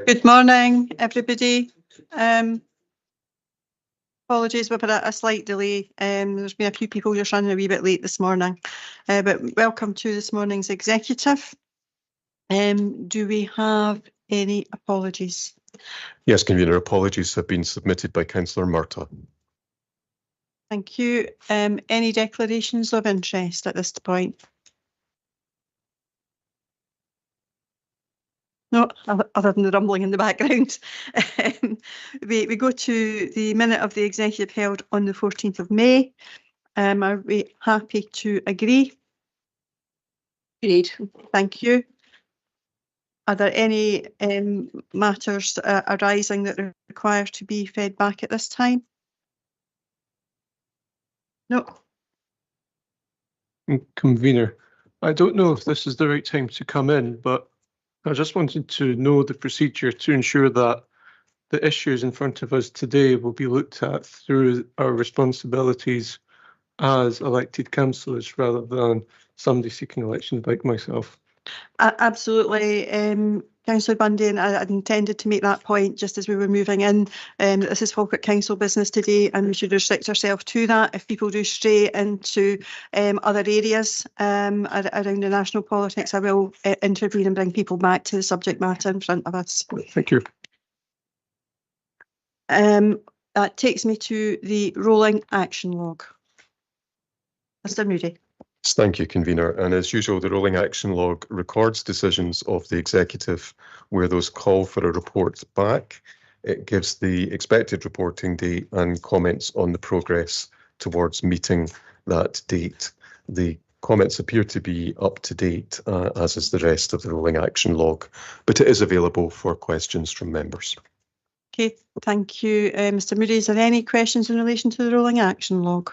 Good morning, everybody. Apologies, we've had a slight delay. There's been a few people just running a wee bit late this morning, but welcome to this morning's executive. Do we have any apologies? Yes, Convener, apologies have been submitted by Councillor Murtagh. Thank you. Any declarations of interest at this point? No, other than the rumbling in the background. We go to the minute of the executive held on the 14th of May. Are we happy to agree? Agreed. Thank you. Are there any matters arising that require to be fed back at this time? No. Convener, I don't know if this is the right time to come in, but I just wanted to know the procedure to ensure that the issues in front of us today will be looked at through our responsibilities as elected councillors rather than somebody seeking election like myself. Absolutely. Councillor Bundy, and I intended to make that point just as we were moving in. This is Falkirk Council business today, and we should restrict ourselves to that. If people do stray into other areas around the national politics, I will intervene and bring people back to the subject matter in front of us. Thank you. That takes me to the rolling action log. Mr. Moody. Thank you, Convener. And as usual, the rolling action log records decisions of the executive where those call for a report back. It gives the expected reporting date and comments on the progress towards meeting that date. The comments appear to be up to date, as is the rest of the rolling action log, but it is available for questions from members. Okay, thank you, Mr. Moody. Is there any questions in relation to the rolling action log?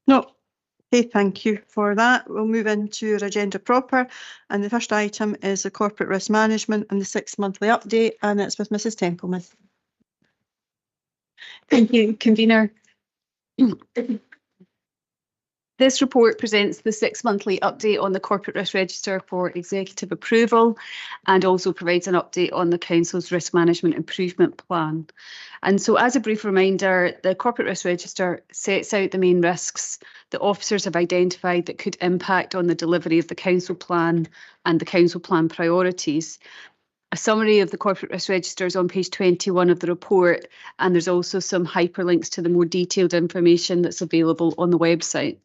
No. Okay, thank you for that. We'll move into our agenda proper, and the first item is the corporate risk management and the 6 monthly update, and it's with Mrs. Templeman. Thank you, Convener. This report presents the 6 monthly update on the Corporate Risk Register for executive approval and also provides an update on the Council's Risk Management Improvement Plan. And so as a brief reminder, the Corporate Risk Register sets out the main risks that officers have identified that could impact on the delivery of the Council Plan and the Council Plan priorities. A summary of the Corporate Risk Register is on page 21 of the report, and there's also some hyperlinks to the more detailed information that's available on the website.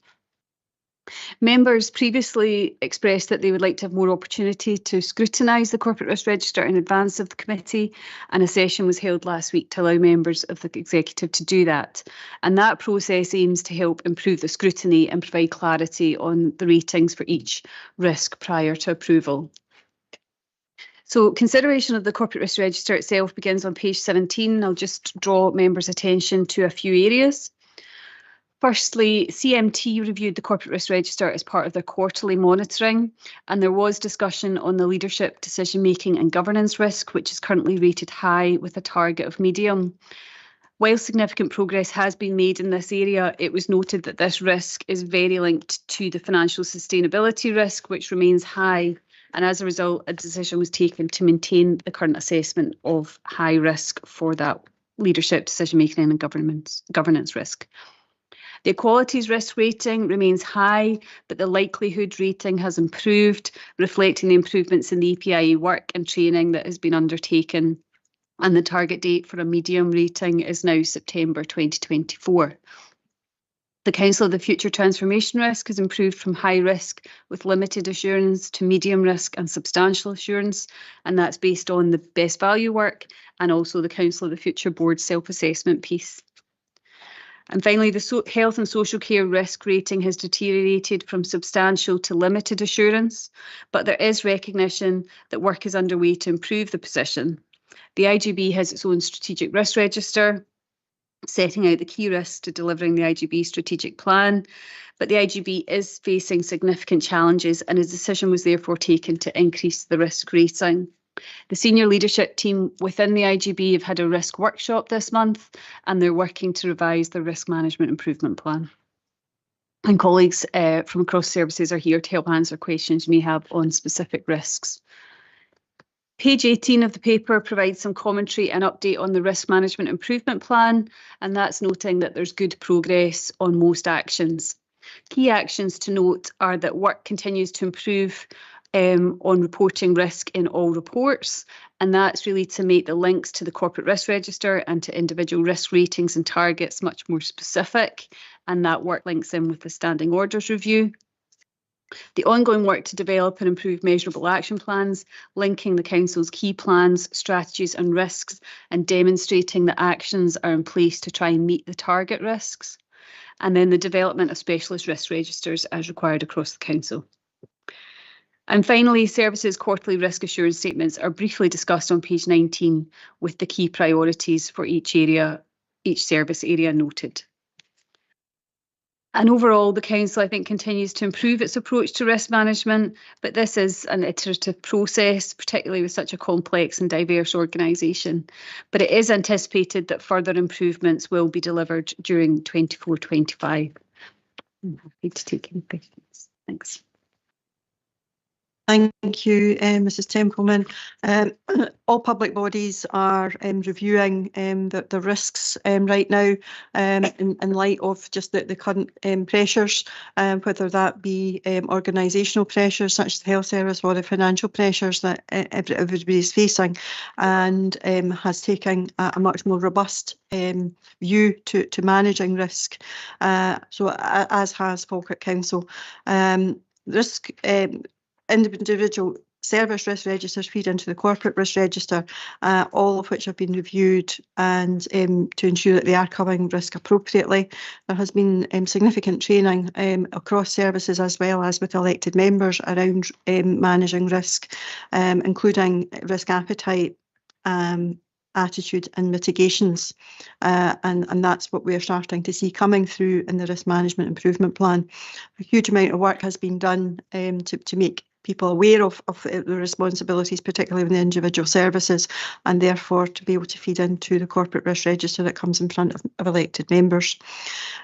Members previously expressed that they would like to have more opportunity to scrutinise the Corporate Risk Register in advance of the committee, and a session was held last week to allow members of the executive to do that. And that process aims to help improve the scrutiny and provide clarity on the ratings for each risk prior to approval. So consideration of the Corporate Risk Register itself begins on page 17. I'll just draw members' attention to a few areas. Firstly, CMT reviewed the Corporate Risk Register as part of their quarterly monitoring, and there was discussion on the leadership, decision-making and governance risk, which is currently rated high with a target of medium. While significant progress has been made in this area, it was noted that this risk is very linked to the financial sustainability risk, which remains high, and as a result, a decision was taken to maintain the current assessment of high risk for that leadership, decision-making and governance risk. The equalities risk rating remains high, but the likelihood rating has improved, reflecting the improvements in the EPIA work and training that has been undertaken. And the target date for a medium rating is now September 2024. The Council of the Future Transformation Risk has improved from high risk with limited assurance to medium risk and substantial assurance, and that's based on the best value work and also the Council of the Future Board self-assessment piece. And finally, the health and social care risk rating has deteriorated from substantial to limited assurance, but there is recognition that work is underway to improve the position. The IGB has its own strategic risk register, setting out the key risks to delivering the IGB strategic plan, but the IGB is facing significant challenges, and a decision was therefore taken to increase the risk rating. The senior leadership team within the IGB have had a risk workshop this month, and they're working to revise the risk management improvement plan. And colleagues from across services are here to help answer questions you may have on specific risks. Page 18 of the paper provides some commentary and update on the Risk Management Improvement Plan, and that's noting that there's good progress on most actions. Key actions to note are that work continues to improve on reporting risk in all reports, and that's really to make the links to the corporate risk register and to individual risk ratings and targets much more specific, and that work links in with the standing orders review. The ongoing work to develop and improve measurable action plans, linking the Council's key plans, strategies and risks, and demonstrating that actions are in place to try and meet the target risks. And then the development of specialist risk registers as required across the Council. And finally, services quarterly risk assurance statements are briefly discussed on page 19 with the key priorities for each service area noted. And overall, the Council, I think, continues to improve its approach to risk management, but this is an iterative process, particularly with such a complex and diverse organisation. But it is anticipated that further improvements will be delivered during 24-25. I'm happy to take any questions. Thanks. Thank you, Mrs. Templeman. All public bodies are reviewing the risks right now in light of just the current pressures, whether that be organisational pressures such as the health service or the financial pressures that everybody is facing, and has taken a much more robust view to managing risk. So as has Falkirk Council. Risk individual service risk registers feed into the corporate risk register, all of which have been reviewed and to ensure that they are covering risk appropriately. There has been significant training across services as well as with elected members around managing risk, including risk appetite, attitude and mitigations, and that's what we're starting to see coming through in the Risk Management Improvement Plan. A huge amount of work has been done to make people aware of the responsibilities, particularly in the individual services, and therefore to be able to feed into the corporate risk register that comes in front of elected members.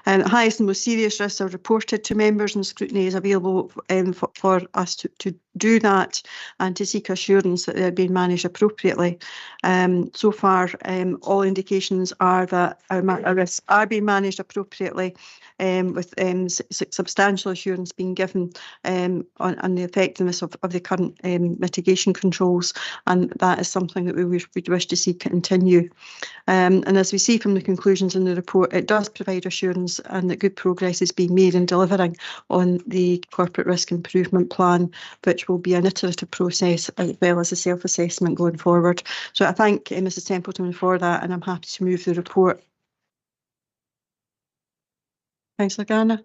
The highest and most serious risks are reported to members, and scrutiny is available for us to do that and to seek assurance that they're being managed appropriately. So far, all indications are that our risks are being managed appropriately, with substantial assurance being given on the effectiveness of the current mitigation controls, and that is something that we would wish to see continue. And as we see from the conclusions in the report, it does provide assurance and that good progress is being made in delivering on the Corporate Risk Improvement Plan, which will be an iterative process as well as a self-assessment going forward. So I thank Mrs. Templeton for that, and I'm happy to move the report. Councillor Garner.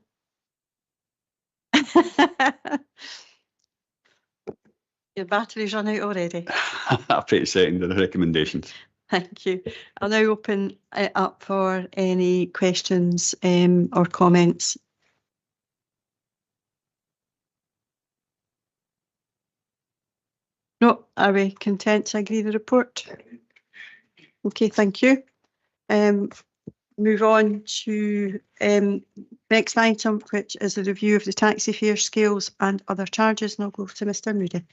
Your battery's run out already. Happy to second the recommendations. Thank you. I'll now open it up for any questions or comments. No, are we content to agree the report? Okay, thank you. Move on to next item, which is a review of the taxi fare scales and other charges, and I'll go to Mr. Moody.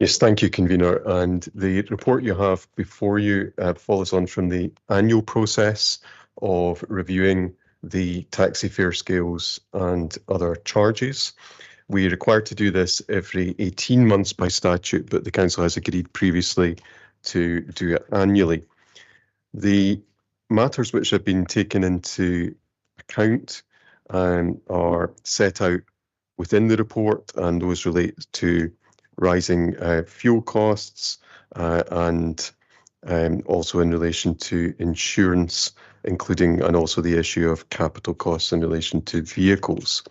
Yes, thank you, Convener. And the report you have before you follows on from the annual process of reviewing the taxi fare scales and other charges. We're required to do this every 18 months by statute, but the Council has agreed previously to do it annually. The matters which have been taken into account are set out within the report, and those relate to rising fuel costs and also in relation to insurance, including and also the issue of capital costs in relation to vehicles.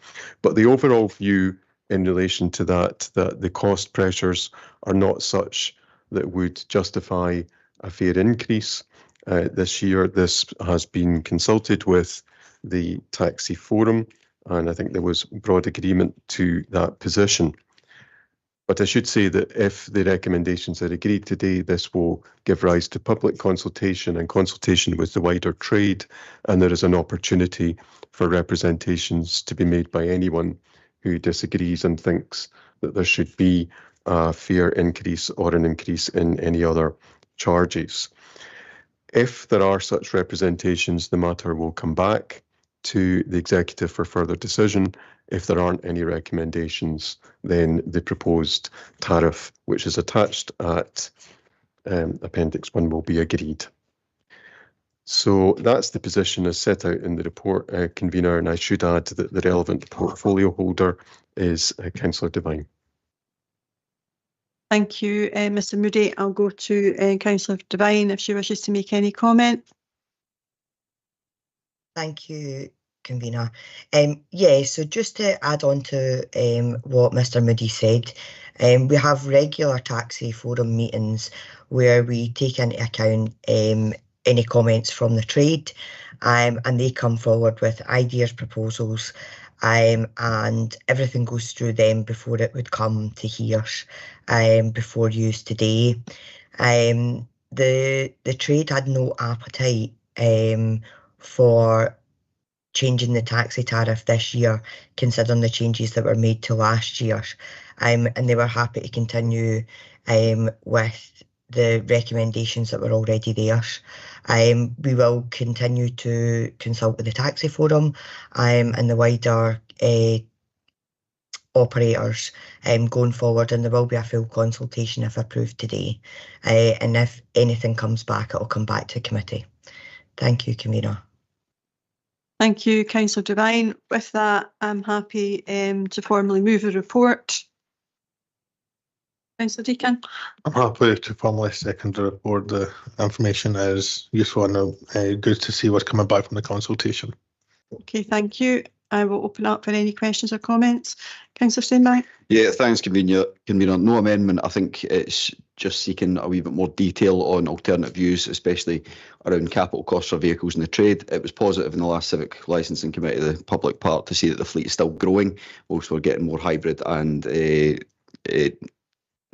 But the overall view in relation to that the cost pressures are not such that would justify a fare increase. This year, this has been consulted with the Taxi Forum, and I think there was broad agreement to that position. But I should say that if the recommendations are agreed today, this will give rise to public consultation and consultation with the wider trade, and there is an opportunity for representations to be made by anyone who disagrees and thinks that there should be a fare increase or an increase in any other charges. If there are such representations, the matter will come back to the executive for further decision. If there aren't any recommendations, then the proposed tariff, which is attached at Appendix 1, will be agreed. So that's the position as set out in the report, Convener, and I should add that the relevant portfolio holder is Councillor Devine. Thank you, Mr Moody. I'll go to Councillor Devine if she wishes to make any comment. Thank you, Convener. Yeah, so just to add on to what Mr Moody said, we have regular taxi forum meetings where we take into account any comments from the trade, and they come forward with ideas, proposals, and everything goes through them before it would come to here before use today. The trade had no appetite for changing the taxi tariff this year, considering the changes that were made to last year, and they were happy to continue with the recommendations that were already there. We will continue to consult with the taxi forum and the wider operators going forward, and there will be a full consultation if approved today, and if anything comes back, it will come back to committee. Thank you, Convener. Thank you, Councillor Devine. With that, I'm happy to formally move the report. Councillor Deakin. I'm happy to formally second the report. The information is useful and good to see what's coming back from the consultation. Okay, thank you. I will open up for any questions or comments. Councillor Steinbach. Yeah, thanks, Convener. No amendment. I think it's just seeking a wee bit more detail on alternative views, especially around capital costs for vehicles in the trade. It was positive in the last Civic Licensing Committee, the public part, to see that the fleet is still growing, whilst we're getting more hybrid and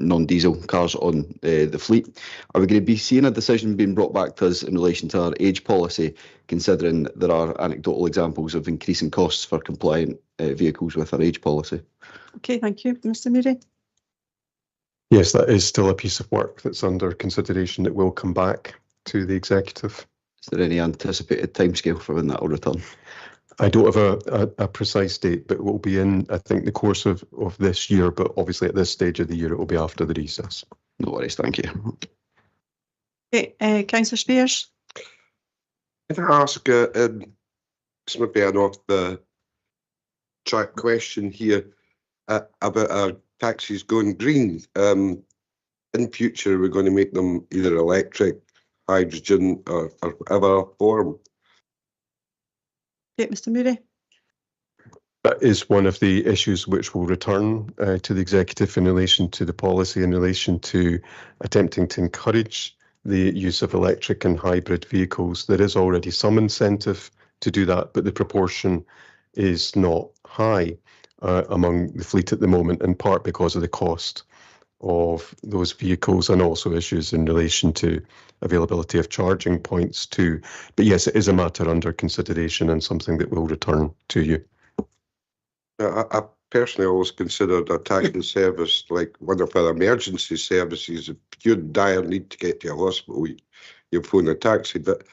non-diesel cars on the fleet. Are we going to be seeing a decision being brought back to us in relation to our age policy, considering there are anecdotal examples of increasing costs for compliant vehicles with our age policy? Okay, thank you. Mr Moody. Yes, that is still a piece of work that's under consideration. It will come back to the executive. Is there any anticipated timescale for when that will return? I don't have a precise date, but it will be in, I think, the course of this year, but obviously at this stage of the year, it will be after the recess. No worries, thank you. Okay, Councillor Spears. Can I ask, this might be an off-the-track question here, about our taxis going green. In future, we're going to make them either electric, hydrogen, or whatever form. Okay, Mr Moody. That is one of the issues which will return to the executive in relation to the policy, in relation to attempting to encourage the use of electric and hybrid vehicles. There is already some incentive to do that, but the proportion is not high among the fleet at the moment, in part because of the cost of those vehicles and also issues in relation to availability of charging points too. But yes, it is a matter under consideration and something that will return to you. I personally always considered a taxi service like one of our emergency services. If you're in dire need to get to a hospital, you phone a taxi. But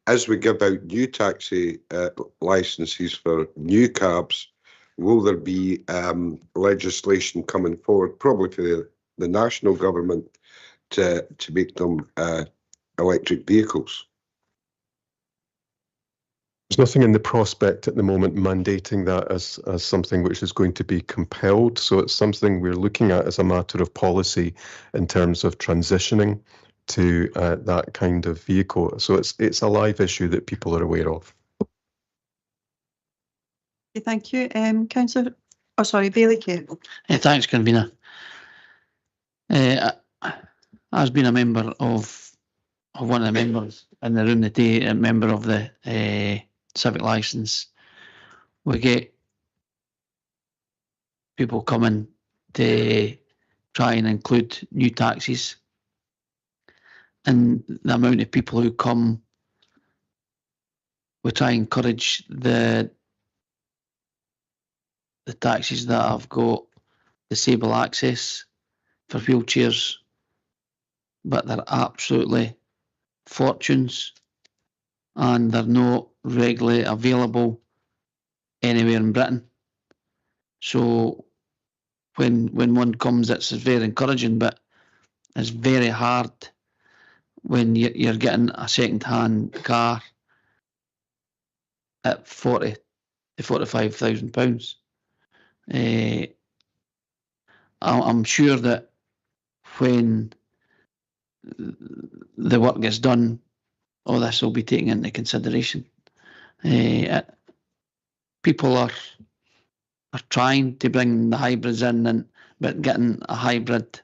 as we give out new taxi licenses for new cabs, will there be legislation coming forward, probably for the national government, to make them electric vehicles? There's nothing in the prospect at the moment mandating that as something which is going to be compelled. So it's something we're looking at as a matter of policy in terms of transitioning to that kind of vehicle. So it's a live issue that people are aware of. Okay, thank you. Councillor, oh sorry, Bailey Campbell. Thanks, Convener. As being a member of one of the members in the room today, a member of the civic licence, we get people coming to try and include new taxis. And the amount of people who come, we try and encourage the taxis that have got disabled access for wheelchairs, but they're absolutely fortunes and they're not regularly available anywhere in Britain. So when one comes, it's very encouraging, but it's very hard when you're getting a second-hand car at £40,000 to £45,000. I'm sure that when the work gets done, all this will be taken into consideration. People are trying to bring the hybrids in, but getting a hybrid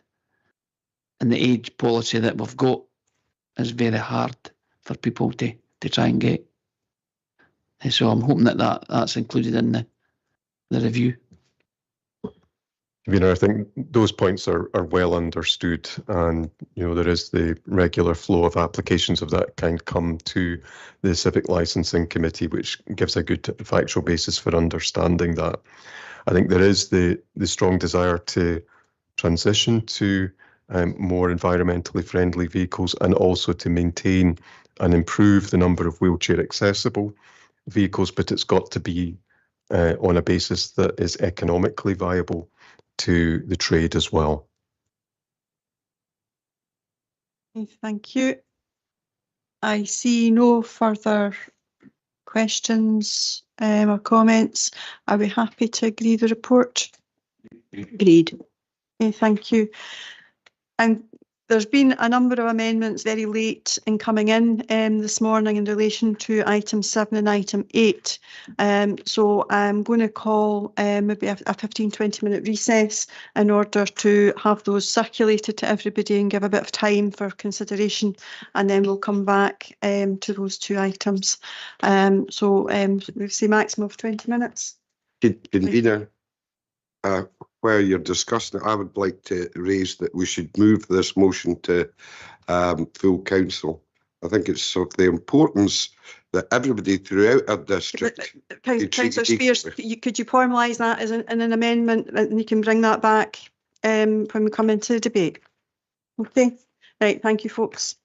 in the age policy that we've got is very hard for people to try and get. So I'm hoping that's included in the review. I think those points are well understood, and there is the regular flow of applications of that kind come to the Civic Licensing Committee, which gives a good factual basis for understanding that. I think there is the strong desire to transition to more environmentally friendly vehicles, and also to maintain and improve the number of wheelchair accessible vehicles, but it's got to be on a basis that is economically viable to the trade as well. Okay, thank you. I see no further questions or comments. Are we happy to agree the report? Agreed. Okay, thank you. And there's been a number of amendments very late in coming in this morning in relation to item 7 and item 8. So I'm going to call maybe a 15-20 minute recess in order to have those circulated to everybody and give a bit of time for consideration, and then we'll come back to those two items. So we say maximum of 20 minutes. Convener, where you're discussing it, I would like to raise that we should move this motion to full council. I think it's of the importance that everybody throughout our district. Councillor Spears, could you formalise that as an amendment, and you can bring that back when we come into the debate? Okay, right, thank you folks.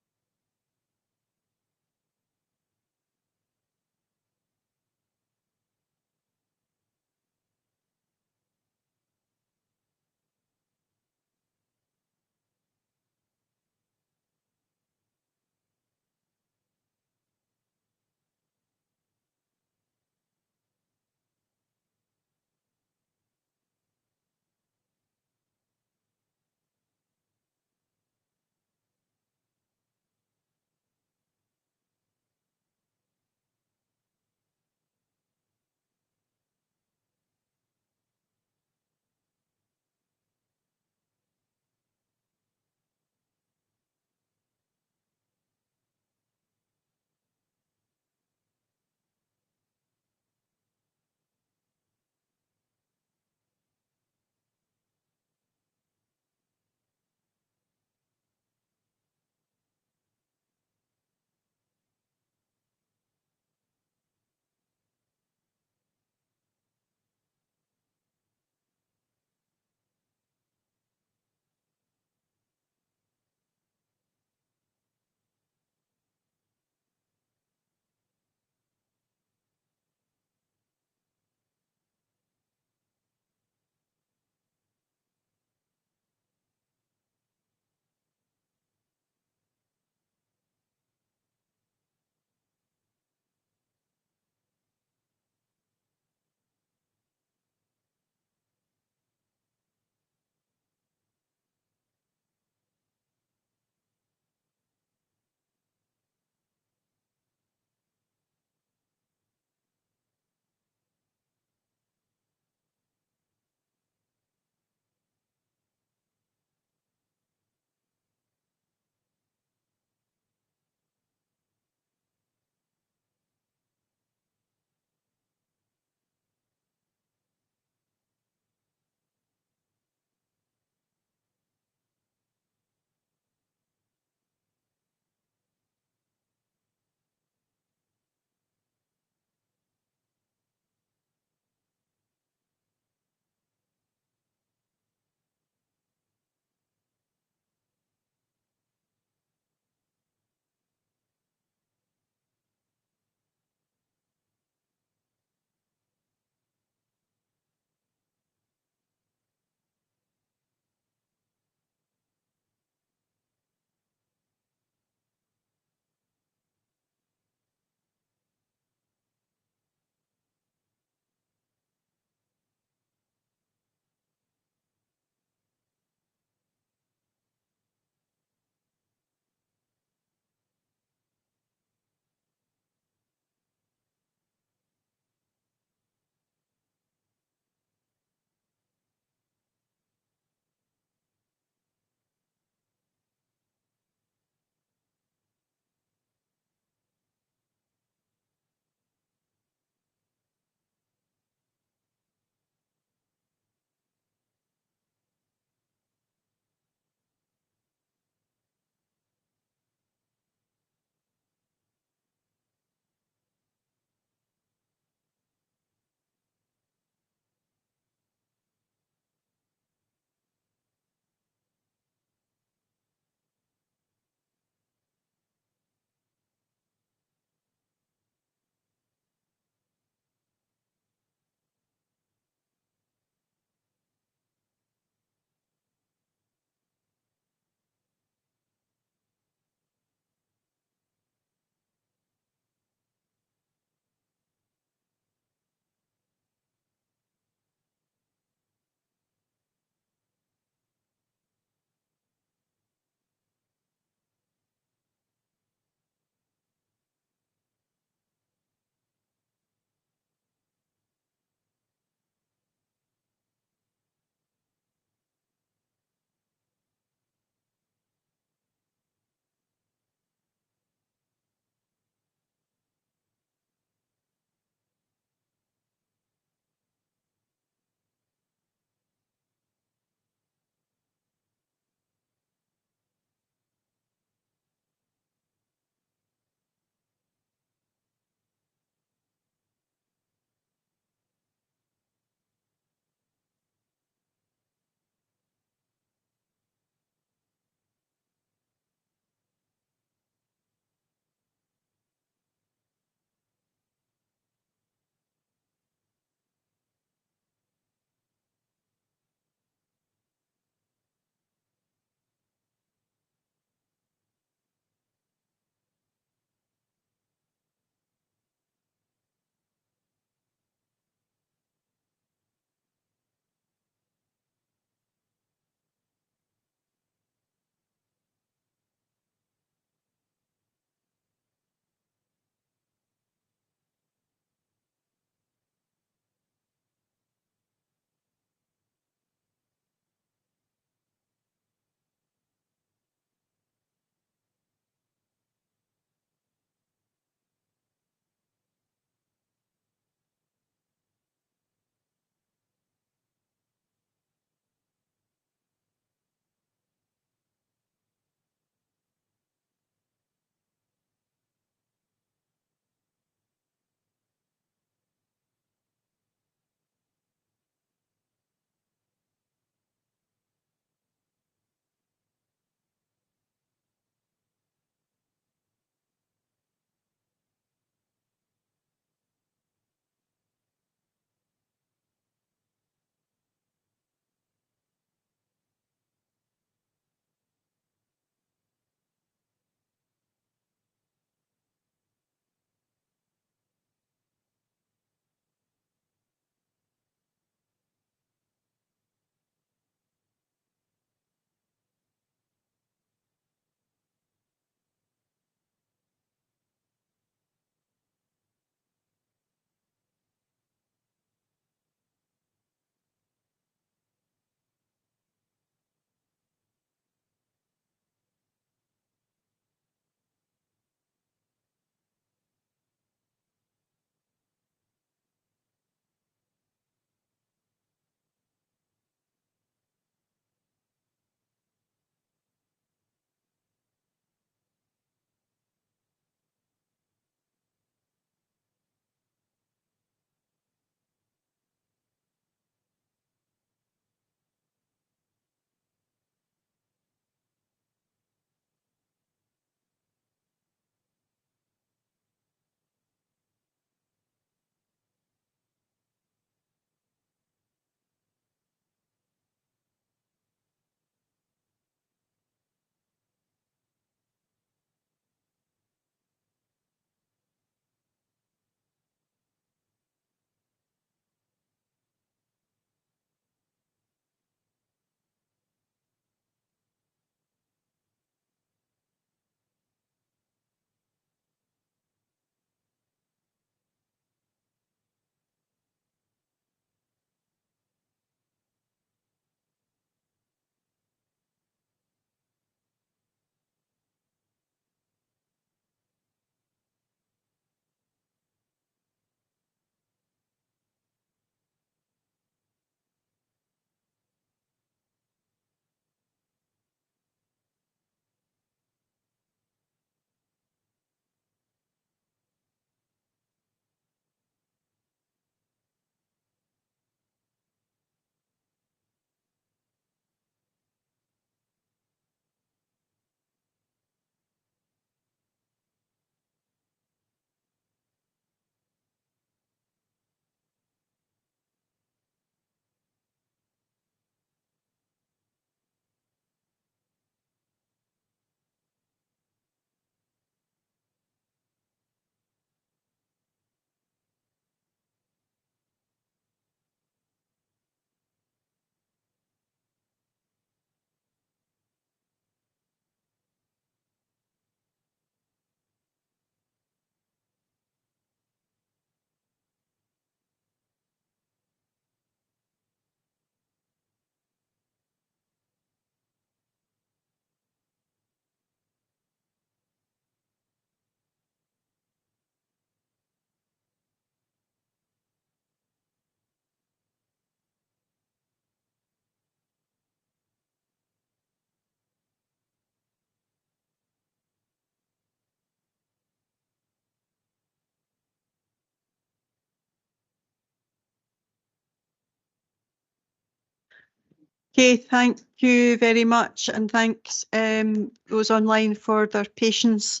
Okay, thank you very much, and thanks those online for their patience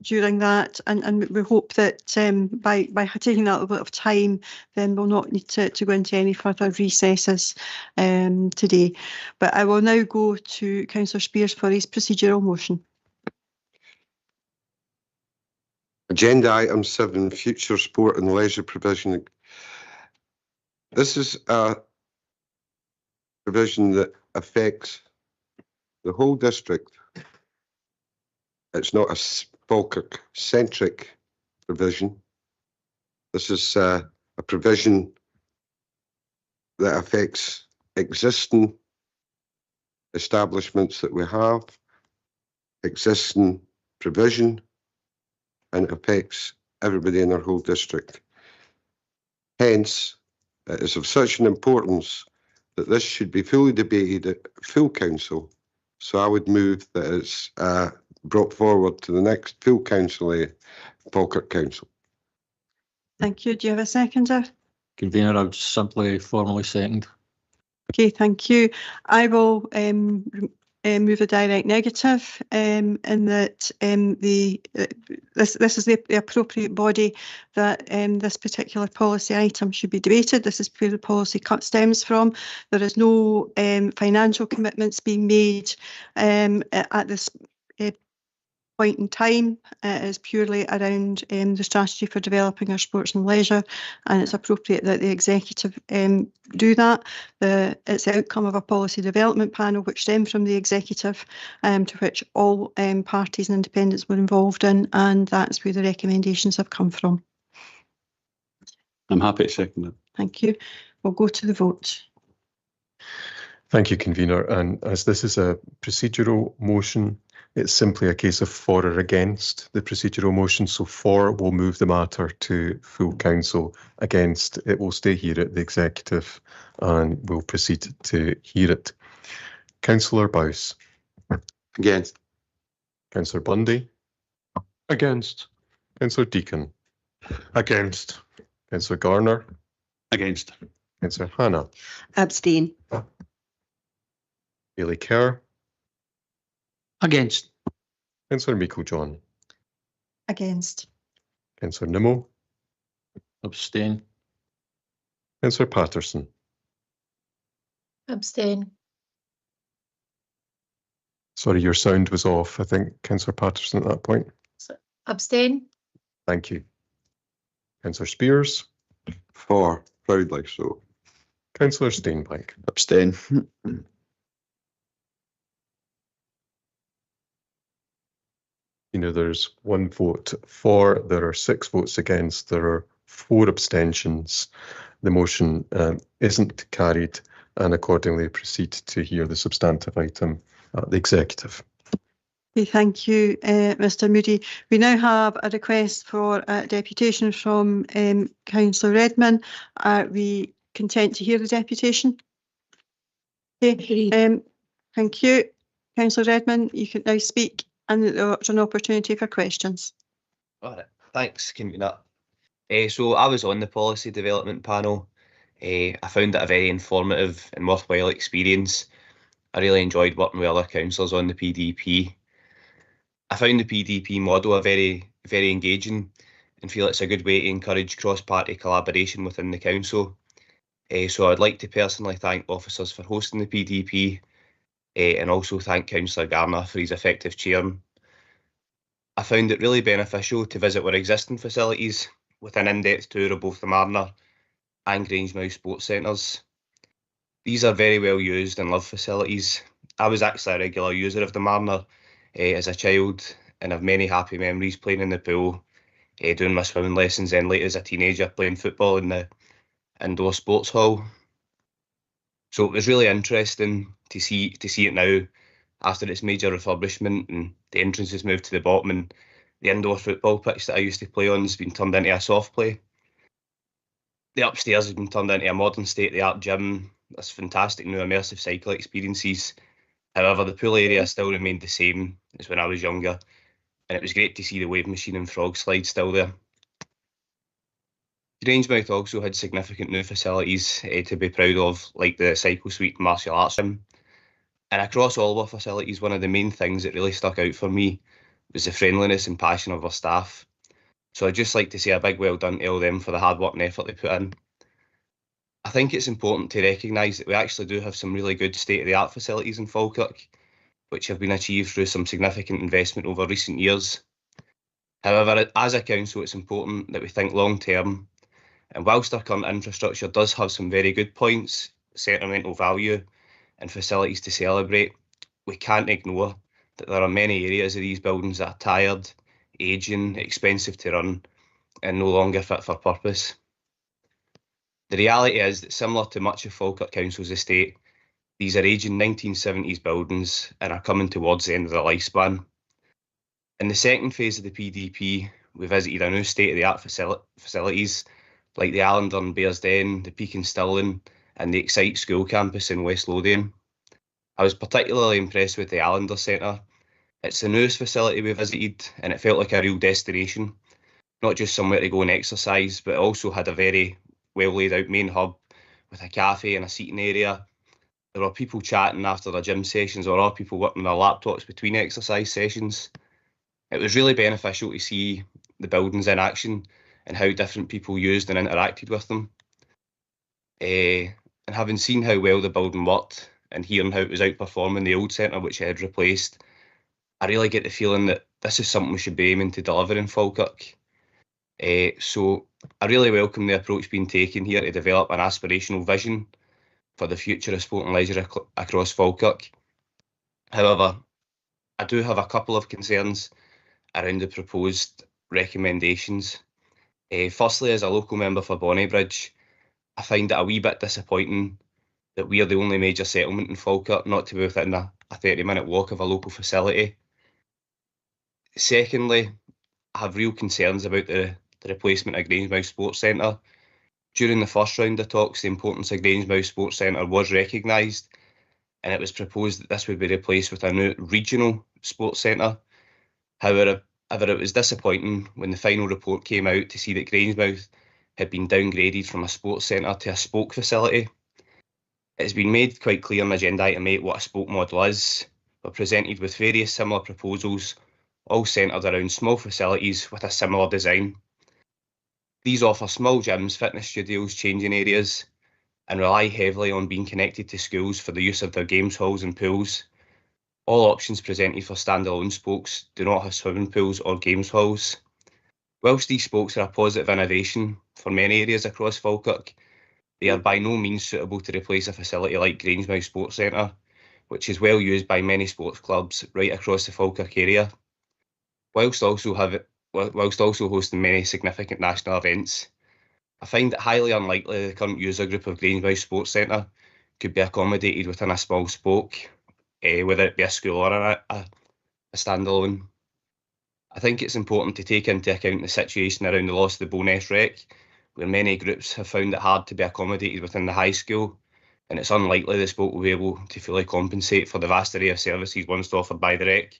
during that, and we hope that by taking that little bit of time, then we'll not need to go into any further recesses today. But I will now go to Councillor Spears for his procedural motion. Agenda item 7, future sport and leisure provision. This is a provision that affects the whole district. It's not a Falkirk-centric provision. This is a provision that affects existing establishments that we have, existing provision, and it affects everybody in our whole district. Hence, it is of such an importance that this should be fully debated at full council. So I would move that it's brought forward to the next full council, Falkirk Council. Thank you. Do you have a seconder? Convener, I would simply formally second. Okay, thank you. I will move a direct negative in that this is the appropriate body that this particular policy item should be debated. This is where the policy stems from. There is no financial commitments being made at this point in time. It is purely around the strategy for developing our sports and leisure, and it's appropriate that the executive do that. It's the outcome of a policy development panel which stemmed from the executive, to which all parties and independents were involved in, and that's where the recommendations have come from. I'm happy to second it. Thank you. We'll go to the vote. Thank you, Convener. And as this is a procedural motion, it's simply a case of for or against the procedural motion. So for will move the matter to full council. Against, it will stay here at the executive and we'll proceed to hear it. Councillor Bowes. Against. Councillor Bundy. Against. Councillor Deacon. Against. Councillor Garner. Against. Councillor Hannah. Abstain. Bailey Kerr. Against. Councillor Meikle-John. Against. Councillor Nimmo. Abstain. Councillor Patterson. Abstain. Sorry, your sound was off. I think Councillor Patterson at that point. Abstain. Thank you. Councillor Spears. For, proudly so. Councillor Steinblank. Abstain. You know, there's one vote for, there are 6 votes against, there are 4 abstentions. The motion isn't carried, and accordingly proceed to hear the substantive item at the executive. Okay, thank you, Mr. Moody. We now have a request for a deputation from Councillor Redman. Are we content to hear the deputation? Okay, thank you. Councillor Redman, you can now speak, and there's an opportunity for questions. All right, thanks, Convener. So I was on the policy development panel. I found it a very informative and worthwhile experience. I really enjoyed working with other councillors on the PDP. I found the PDP model very engaging and feel it's a good way to encourage cross-party collaboration within the council. So I'd like to personally thank officers for hosting the PDP, and also thank Councillor Garner for his effective chairing. I found it really beneficial to visit our existing facilities with an in-depth tour of both the Marner and Grangemouth sports centres. These are very well used and loved facilities. I was actually a regular user of the Marner as a child, and have many happy memories playing in the pool, doing my swimming lessons, and later as a teenager playing football in the indoor sports hall. So it was really interesting to see it now after its major refurbishment, and the entrance has moved to the bottom, and the indoor football pitch that I used to play on has been turned into a soft play. The upstairs has been turned into a modern state-of-the-art gym. There's fantastic new immersive cycle experiences. However, the pool area still remained the same as when I was younger, and it was great to see the wave machine and frog slide still there. Grangemouth also had significant new facilities to be proud of, like the cycle suite and martial arts gym. And across all of our facilities, one of the main things that really stuck out for me was the friendliness and passion of our staff. So I'd just like to say a big well done to all them for the hard work and effort they put in. I think it's important to recognise that we actually do have some really good state-of-the-art facilities in Falkirk, which have been achieved through some significant investment over recent years. However, as a council, it's important that we think long-term, and whilst our current infrastructure does have some very good points, sentimental value, and facilities to celebrate, we can't ignore that there are many areas of these buildings that are tired, ageing, expensive to run, and no longer fit for purpose. The reality is that, similar to much of Falkirk Council's estate, these are ageing 1970s buildings and are coming towards the end of their lifespan. In the second phase of the PDP, we visited a new state-of-the-art facilities like the Allender in Bearsden, the Peak in Stirling, and the Excite School campus in West Lothian. I was particularly impressed with the Allender Centre. It's the newest facility we visited, and it felt like a real destination, not just somewhere to go and exercise, but it also had a very well laid out main hub with a cafe and a seating area. There were people chatting after their gym sessions, or other people working on their laptops between exercise sessions. It was really beneficial to see the buildings in action and how different people used and interacted with them. And having seen how well the building worked and hearing how it was outperforming the old centre, which it had replaced, I really get the feeling that this is something we should be aiming to deliver in Falkirk. So I really welcome the approach being taken here to develop an aspirational vision for the future of sport and leisure across Falkirk. However, I do have a couple of concerns around the proposed recommendations. Firstly, as a local member for Bonnybridge, I find it a wee bit disappointing that we are the only major settlement in Falkirk not to be within a 30-minute walk of a local facility. Secondly, I have real concerns about the replacement of Grangemouth Sports Centre. During the first round of talks, the importance of Grangemouth Sports Centre was recognised, and it was proposed that this would be replaced with a new regional sports centre. However, it was disappointing when the final report came out to see that Grangemouth had been downgraded from a sports centre to a spoke facility. It's been made quite clear in Agenda Item 8 what a spoke model is. We're presented with various similar proposals, all centred around small facilities with a similar design. These offer small gyms, fitness studios, changing areas, and rely heavily on being connected to schools for the use of their games halls and pools. All options presented for standalone spokes do not have swimming pools or games halls. Whilst these spokes are a positive innovation for many areas across Falkirk, they are by no means suitable to replace a facility like Grangemouth Sports Centre, which is well used by many sports clubs right across the Falkirk area, whilst also hosting many significant national events. I find it highly unlikely the current user group of Grangemouth Sports Centre could be accommodated within a small spoke, whether it be a school or a standalone. I think it's important to take into account the situation around the loss of the Bowness Rec, where many groups have found it hard to be accommodated within the high school, and it's unlikely the spoke will be able to fully compensate for the vast array of services once offered by the Rec.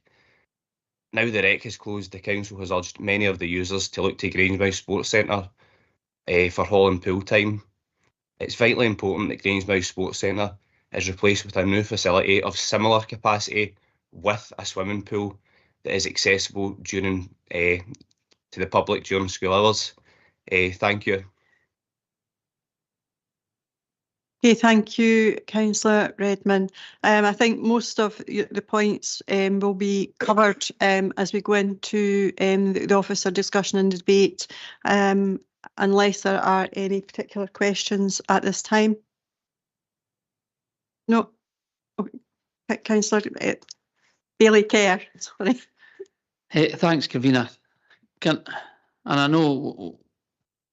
Now the Rec has closed, the council has urged many of the users to look to Grangemouth Sports Centre for hall and pool time. It's vitally important that Grangemouth Sports Centre is replaced with a new facility of similar capacity with a swimming pool that is accessible during to the public during school hours. Thank you. Okay, thank you, Councillor Redmond. I think most of the points will be covered as we go into the officer discussion and debate, unless there are any particular questions at this time. No. Okay. Councillor Bailey Kerr, sorry. Hey, thanks, Kavina. And I know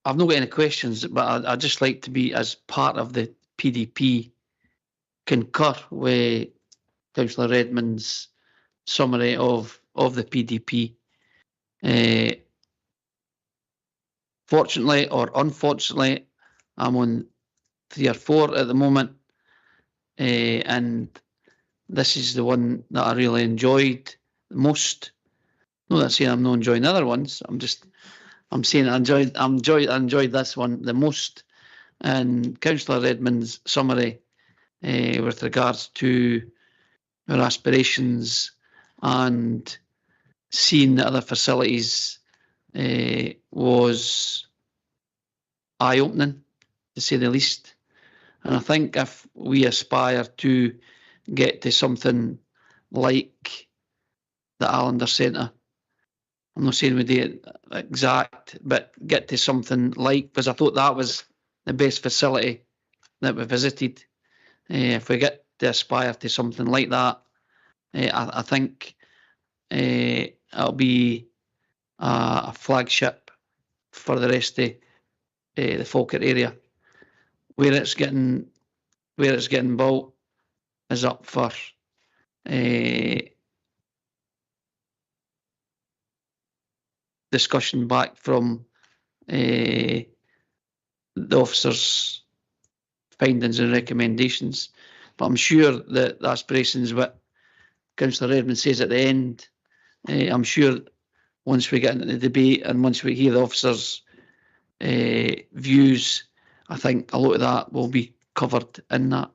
I've not got any questions, but I'd just like to be, as part of the PDP, concur with Councillor Redmond's summary of the PDP. Fortunately or unfortunately, I'm on 3 or 4 at the moment, and this is the one that I really enjoyed the most. Not that saying I'm not enjoying other ones. I'm just I'm saying I enjoyed this one the most. And Councillor Redmond's summary with regards to our aspirations and seeing the other facilities was eye-opening, to say the least. And I think if we aspire to get to something like the Allender Centre, I'm not saying we do it exact, but get to something like, because I thought that was the best facility that we visited. If we get to aspire to something like that, I think it'll be a flagship for the rest of the Falkirk area. Where it's getting built is up for discussion back from the officers' findings and recommendations. But I'm sure that the aspirations, what Councillor Redmond says at the end, I'm sure once we get into the debate and once we hear the officers' views, I think a lot of that will be covered in that.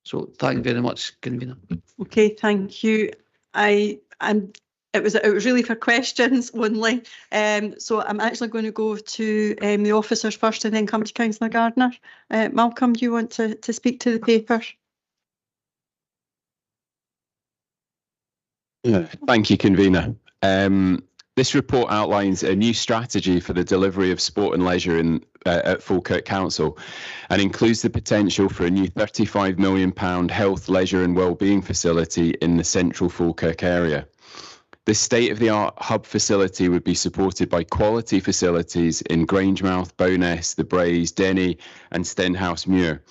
So thank you very much, Convener. Okay, thank you. It was really for questions only. So I'm actually going to go to the officers first and then come to Councillor Gardner. Malcolm, do you want to speak to the paper? Thank you, Convener. This report outlines a new strategy for the delivery of sport and leisure at Falkirk Council and includes the potential for a new £35 million health, leisure and wellbeing facility in the central Falkirk area. This state-of-the-art hub facility would be supported by quality facilities in Grangemouth, Bowness, The Braes, Denny and Stenhouse Muir,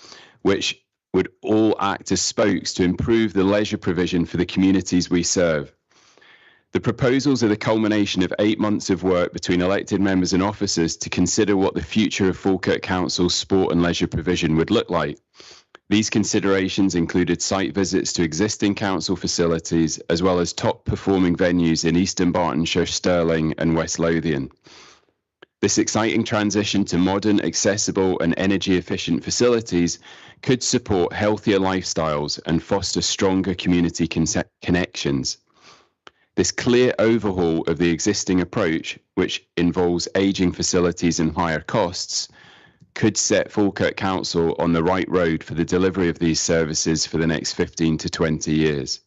which would all act as spokes to improve the leisure provision for the communities we serve. The proposals are the culmination of 8 months of work between elected members and officers to consider what the future of Falkirk Council's sport and leisure provision would look like. These considerations included site visits to existing council facilities, as well as top performing venues in Eastern Bartonshire, Stirling and West Lothian. This exciting transition to modern, accessible and energy efficient facilities could support healthier lifestyles and foster stronger community connections. This clear overhaul of the existing approach, which involves ageing facilities and higher costs, could set Falkirk Council on the right road for the delivery of these services for the next 15 to 20 years.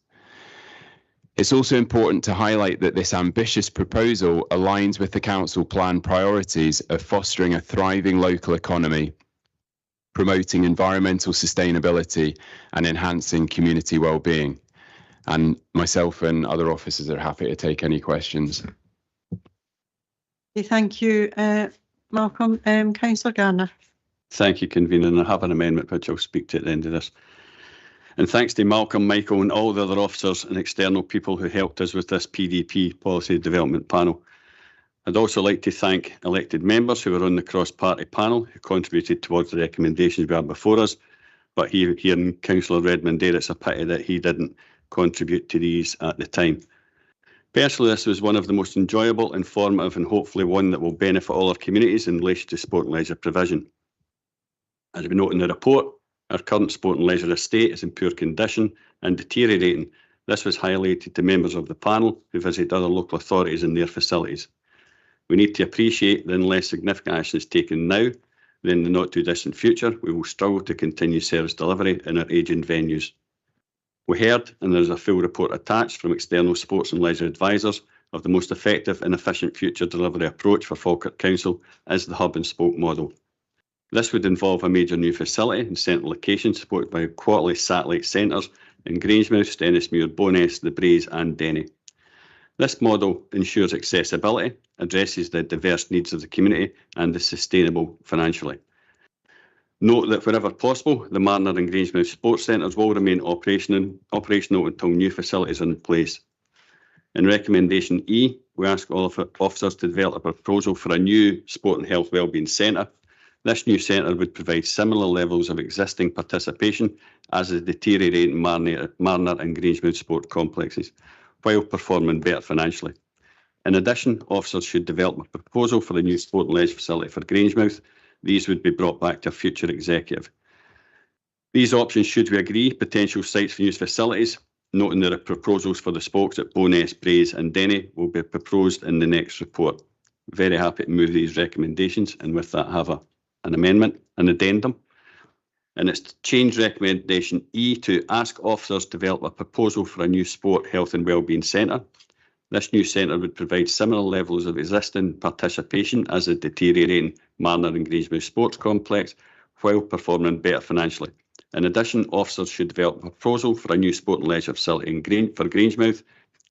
It's also important to highlight that this ambitious proposal aligns with the Council Plan priorities of fostering a thriving local economy, promoting environmental sustainability and enhancing community well-being. And myself and other officers are happy to take any questions. Okay, thank you, Malcolm. Councillor Garner. Thank you, Convener, and I have an amendment which I'll speak to at the end of this. And thanks to Malcolm, Michael and all the other officers and external people who helped us with this PDP Policy Development Panel. I'd also like to thank elected members who were on the cross-party panel who contributed towards the recommendations we had before us. But hearing Councillor Redmond there, it's a pity that he didn't contribute to these at the time. Personally, this was one of the most enjoyable, informative and hopefully one that will benefit all our communities in relation to sport and leisure provision. As we note in the report, our current sport and leisure estate is in poor condition and deteriorating. This was highlighted to members of the panel who visited other local authorities in their facilities. We need to appreciate that unless significant action is taken now, then in the not too distant future, we will struggle to continue service delivery in our ageing venues. We heard, and there is a full report attached from external sports and leisure advisors, of the most effective and efficient future delivery approach for Falkirk Council is the hub and spoke model. This would involve a major new facility in central location supported by quality satellite centres in Grangemouth, Stennismuir, Bowness, The Braes and Denny. This model ensures accessibility, addresses the diverse needs of the community and is sustainable financially. Note that wherever possible, the Marner and Grangemouth Sports Centres will remain operational until new facilities are in place. In Recommendation E, we ask all of our officers to develop a proposal for a new Sport and Health Wellbeing Centre. This new centre would provide similar levels of existing participation as the deteriorating Marner and Grangemouth sport complexes, while performing better financially. In addition, officers should develop a proposal for the new sport and leisure facility for Grangemouth. These would be brought back to a future executive. These options, should we agree, potential sites for new facilities, noting there are proposals for the spokes at Bowness, Braes and Denny, will be proposed in the next report. Very happy to move these recommendations, and with that have an amendment, an addendum. And it's to change recommendation E to ask officers to develop a proposal for a new sport, health and wellbeing centre. This new centre would provide similar levels of existing participation as the deteriorating Marner and Grangemouth Sports Complex, while performing better financially. In addition, officers should develop a proposal for a new sport and leisure facility for Grangemouth,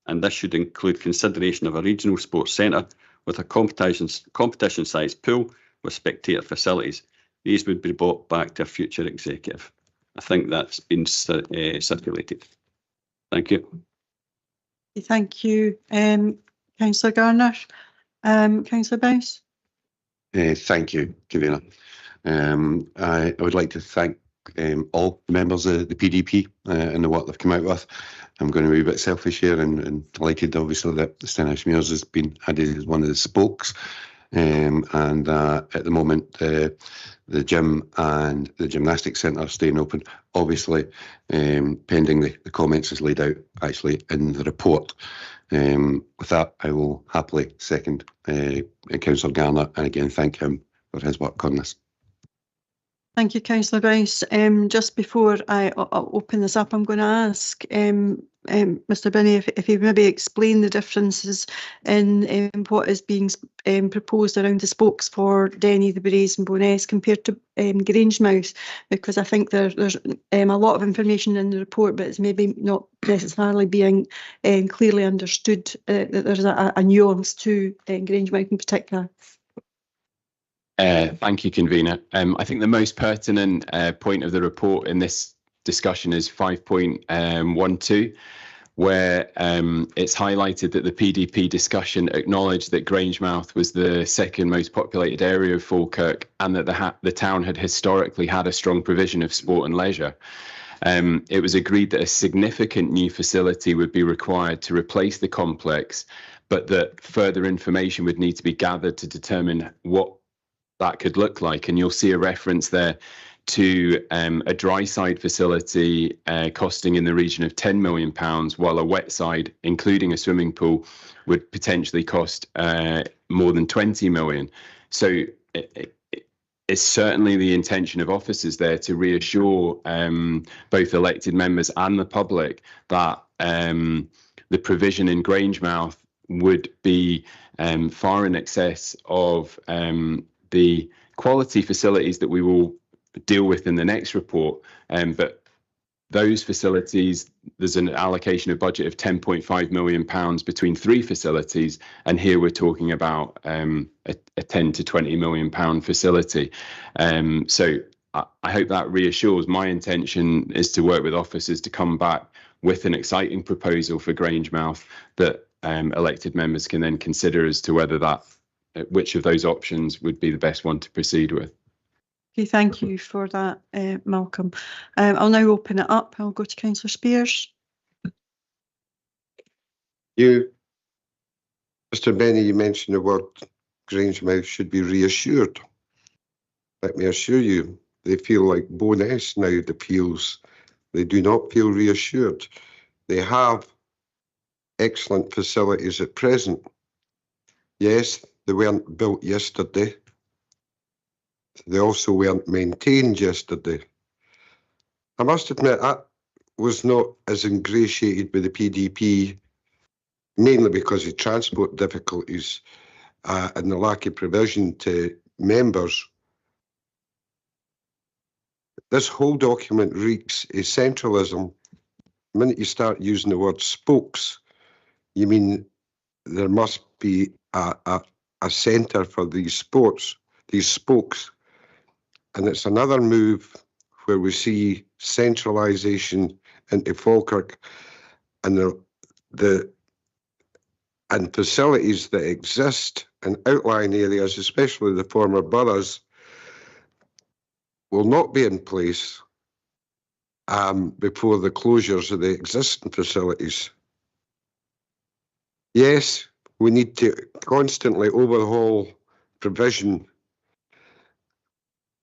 and this should include consideration of a regional sports centre with a competition-sized pool with spectator facilities. These would be brought back to a future executive. I think that's been circulated. Thank you. Thank you, Councillor Garner. Councillor Bounce. Thank you, Convener. I would like to thank all members of the PDP and the work they've come out with. I'm going to be a bit selfish here and delighted, obviously, that Stenhouse Muirs has been added as one of the spokes. And at the moment, the gym and the gymnastics centre are staying open, obviously, pending the comments as laid out actually in the report. With that, I will happily second Councillor Garner, and again thank him for his work on this. Thank you, Councillor Bounce. Just before I open this up, I'm going to ask Mr Binney if he maybe explain the differences in what is being proposed around the spokes for Denny, the Braes and Bowness compared to Grangemouth, because I think there's a lot of information in the report, but it's maybe not necessarily being clearly understood, that there's a nuance to Grangemouth in particular. Thank you, Convener. I think the most pertinent point of the report in this discussion is 5.12, where it's highlighted that the PDP discussion acknowledged that Grangemouth was the second most populated area of Falkirk, and that the town had historically had a strong provision of sport and leisure. It was agreed that a significant new facility would be required to replace the complex, but that further information would need to be gathered to determine what that could look like. And you'll see a reference there to a dry side facility costing in the region of £10 million, while a wet side, including a swimming pool, would potentially cost more than 20 million. So it's certainly the intention of officers there to reassure both elected members and the public that the provision in Grangemouth would be far in excess of the quality facilities that we will deal with in the next report. But those facilities, there's an allocation of budget of £10.5 million between 3 facilities, and here we're talking about a 10 to 20 million pound facility. So I hope that reassures. My intention is to work with officers to come back with an exciting proposal for Grangemouth that elected members can then consider as to whether which of those options would be the best one to proceed with. Okay, thank you for that, Malcolm. I'll now open it up. I'll go to Councillor Spears. Mr Benny, you mentioned the word Grangemouth should be reassured. Let me assure you, they feel like Bowness now, the appeals. They do not feel reassured. They have excellent facilities at present. Yes, they weren't built yesterday. They also weren't maintained yesterday. I must admit, I was not as ingratiated with the PDP, mainly because of transport difficulties and the lack of provision to members. This whole document reeks of centralism. The minute you start using the word spokes, you mean there must be a centre for these spokes. And it's another move where we see centralisation into Falkirk, and and facilities that exist in outlying areas, especially the former boroughs, will not be in place before the closures of the existing facilities. Yes, we need to constantly overhaul provision.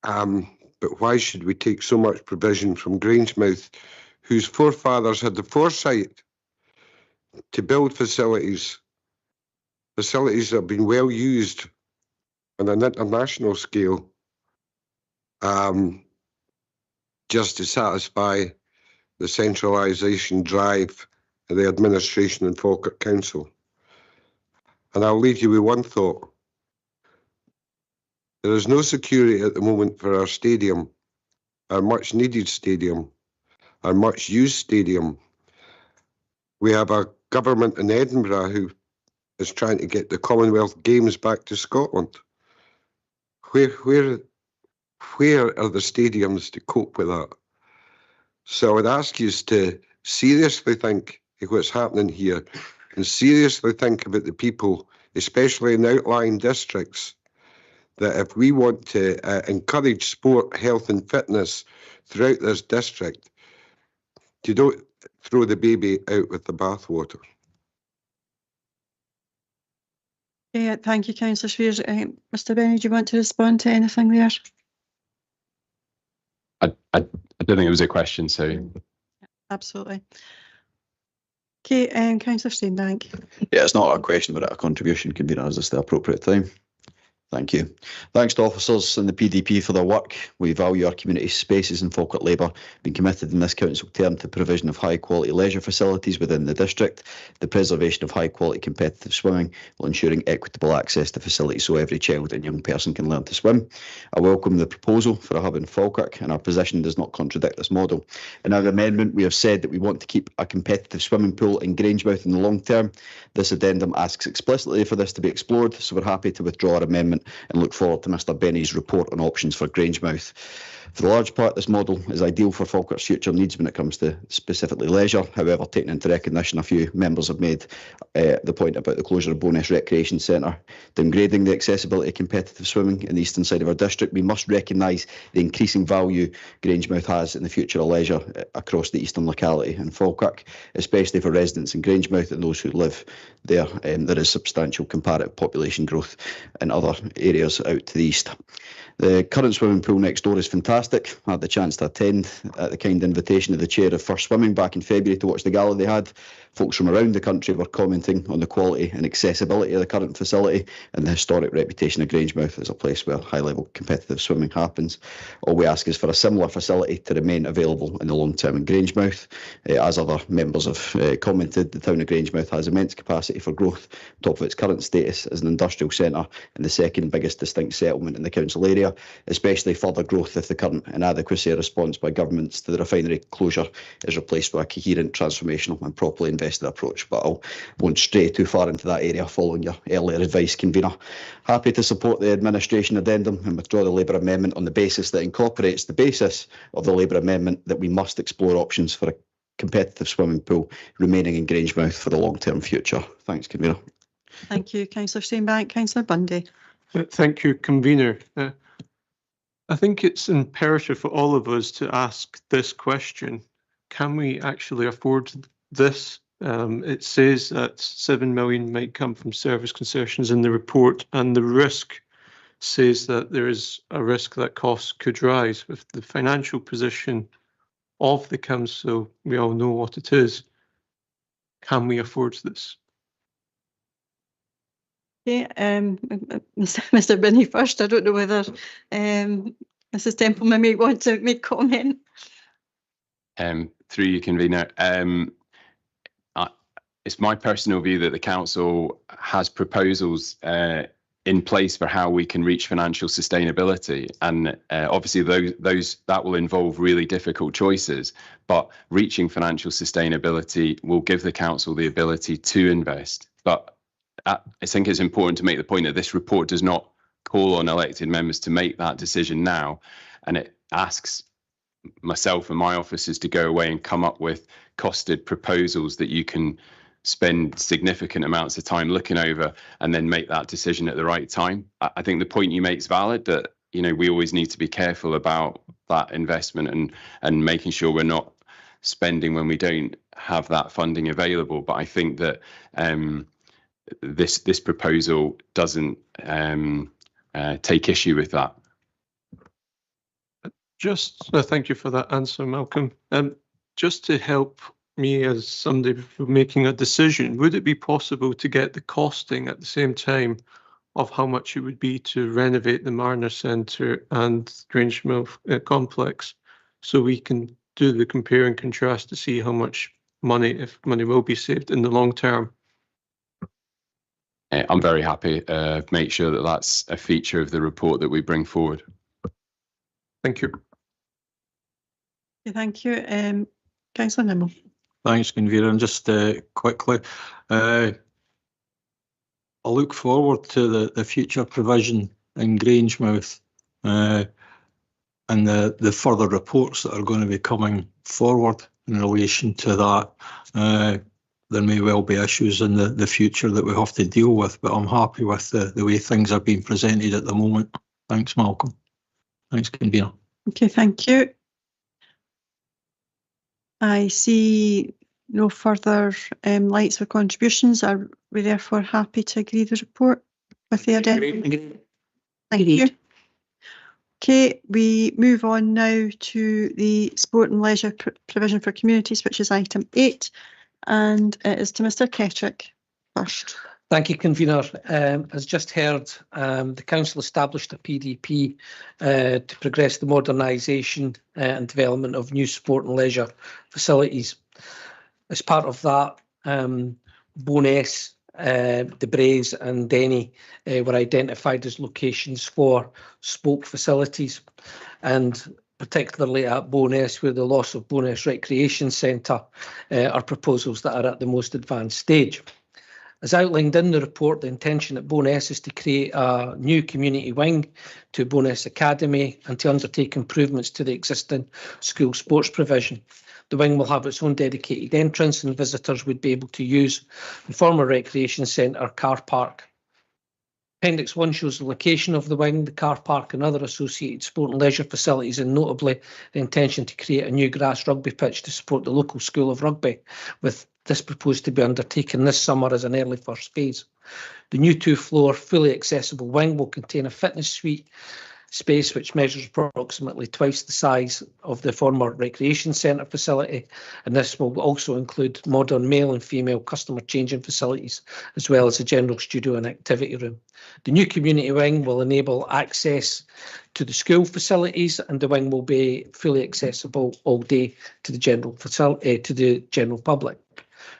But why should we take so much provision from Grangemouth, whose forefathers had the foresight to build facilities that have been well used on an international scale, just to satisfy the centralisation drive of the administration and Falkirk Council? And I'll leave you with one thought. There is no security at the moment for our stadium, our much needed stadium, our much used stadium. We have a government in Edinburgh who is trying to get the Commonwealth Games back to Scotland. Where are the stadiums to cope with that? So I would ask you to seriously think of what's happening here and seriously think about the people, especially in outlying districts, that if we want to encourage sport, health and fitness throughout this district, you don't throw the baby out with the bathwater. Yeah, thank you, Councillor Spears. Mr. Benny, do you want to respond to anything there? I don't think it was a question, so. Absolutely. Okay, Councillor Steenbank. Yeah, it's not a question, but a contribution, convener. Is this the appropriate time? Thank you. Thanks to officers in the PDP for their work. We value our community spaces in Falkirk Labour, being committed in this council term to the provision of high quality leisure facilities within the district, the preservation of high quality competitive swimming, while ensuring equitable access to facilities so every child and young person can learn to swim. I welcome the proposal for a hub in Falkirk, and our position does not contradict this model. In our amendment, we have said that we want to keep a competitive swimming pool in Grangemouth in the long term. This addendum asks explicitly for this to be explored, so we're happy to withdraw our amendment and look forward to Mr Benny's report on options for Grangemouth. For the large part, this model is ideal for Falkirk's future needs when it comes to specifically leisure. However, taking into recognition, a few members have made the point about the closure of Bowness Recreation Centre, downgrading the accessibility of competitive swimming in the eastern side of our district. We must recognise the increasing value Grangemouth has in the future of leisure across the eastern locality in Falkirk, especially for residents in Grangemouth and those who live there. There is substantial comparative population growth in other areas out to the east. The current swimming pool next door is fantastic. I had the chance to attend at the kind invitation of the chair of First Swimming back in February to watch the gala they had. Folks from around the country were commenting on the quality and accessibility of the current facility and the historic reputation of Grangemouth as a place where high-level competitive swimming happens. All we ask is for a similar facility to remain available in the long term in Grangemouth. As other members have commented, the town of Grangemouth has immense capacity for growth, on top of its current status as an industrial centre and the second biggest distinct settlement in the council area, especially further growth if the current inadequacy of response by governments to the refinery closure is replaced by a coherent, transformational and properly invested approach. But I won't stray too far into that area following your earlier advice, convener. Happy to support the administration addendum and withdraw the Labour amendment on the basis that incorporates the basis of the Labour amendment that we must explore options for a competitive swimming pool remaining in Grangemouth for the long-term future. Thanks, convener. Thank you, Councillor Steenbank. Councillor Bundy. Thank you, convener. I think it's imperative for all of us to ask this question. Can we actually afford this? It says that 7 million might come from service concessions in the report, and the risk says that there is a risk that costs could rise. With the financial position of the council, we all know what it is. Can we afford this? Okay, Mr. Binney first. I don't know whether Mrs. Templeman may want to make comment. Through you, convener. It's my personal view that the council has proposals in place for how we can reach financial sustainability, and obviously those that will involve really difficult choices. But reaching financial sustainability will give the council the ability to invest. But I think it's important to make the point that this report does not call on elected members to make that decision now, and it asks myself and my officers to go away and come up with costed proposals that you can spend significant amounts of time looking over and then make that decision at the right time. I think the point you make is valid, that we always need to be careful about that investment and making sure we're not spending when we don't have that funding available. But I think that this proposal doesn't take issue with that. Just thank you for that answer, Malcolm. Just to help me as somebody making a decision, would it be possible to get the costing at the same time of how much it would be to renovate the Marner Centre and Grangemill complex, so we can do the compare and contrast to see how much money, if money will be saved in the long term? I'm very happy to make sure that that's a feature of the report that we bring forward. Thank you. Okay, thank you. Councillor Nimmo. Thanks, Convener. And just quickly, I look forward to the future provision in Grangemouth and the further reports that are going to be coming forward in relation to that. There may well be issues in the future that we have to deal with, but I'm happy with the way things are being presented at the moment. Thanks, Malcolm. Thanks, Convener. Okay, thank you. I see no further lights or contributions. Are we therefore happy to agree the report with the addendum? Thank you. Okay, we move on now to the sport and leisure provision for communities, which is item 8, and it is to Mr. Kettrick first. Thank you, Convener. As just heard, the Council established a PDP to progress the modernisation and development of new sport and leisure facilities. As part of that, Bowness, De Braes and Denny were identified as locations for spoke facilities, and particularly at Bowness, where the loss of Bowness Recreation Centre are proposals that are at the most advanced stage. As outlined in the report, the intention at Bowness is to create a new community wing to Bowness Academy and to undertake improvements to the existing school sports provision. The wing will have its own dedicated entrance, and visitors would be able to use the former recreation centre car park. Appendix 1 shows the location of the wing, the car park and other associated sport and leisure facilities, and notably the intention to create a new grass rugby pitch to support the local school of rugby, with this proposed to be undertaken this summer as an early first phase. The new 2-floor fully accessible wing will contain a fitness suite space which measures approximately twice the size of the former recreation centre facility, and this will also include modern male and female customer changing facilities, as well as a general studio and activity room. The new community wing will enable access to the school facilities, and the wing will be fully accessible all day to the general facility, to the general public,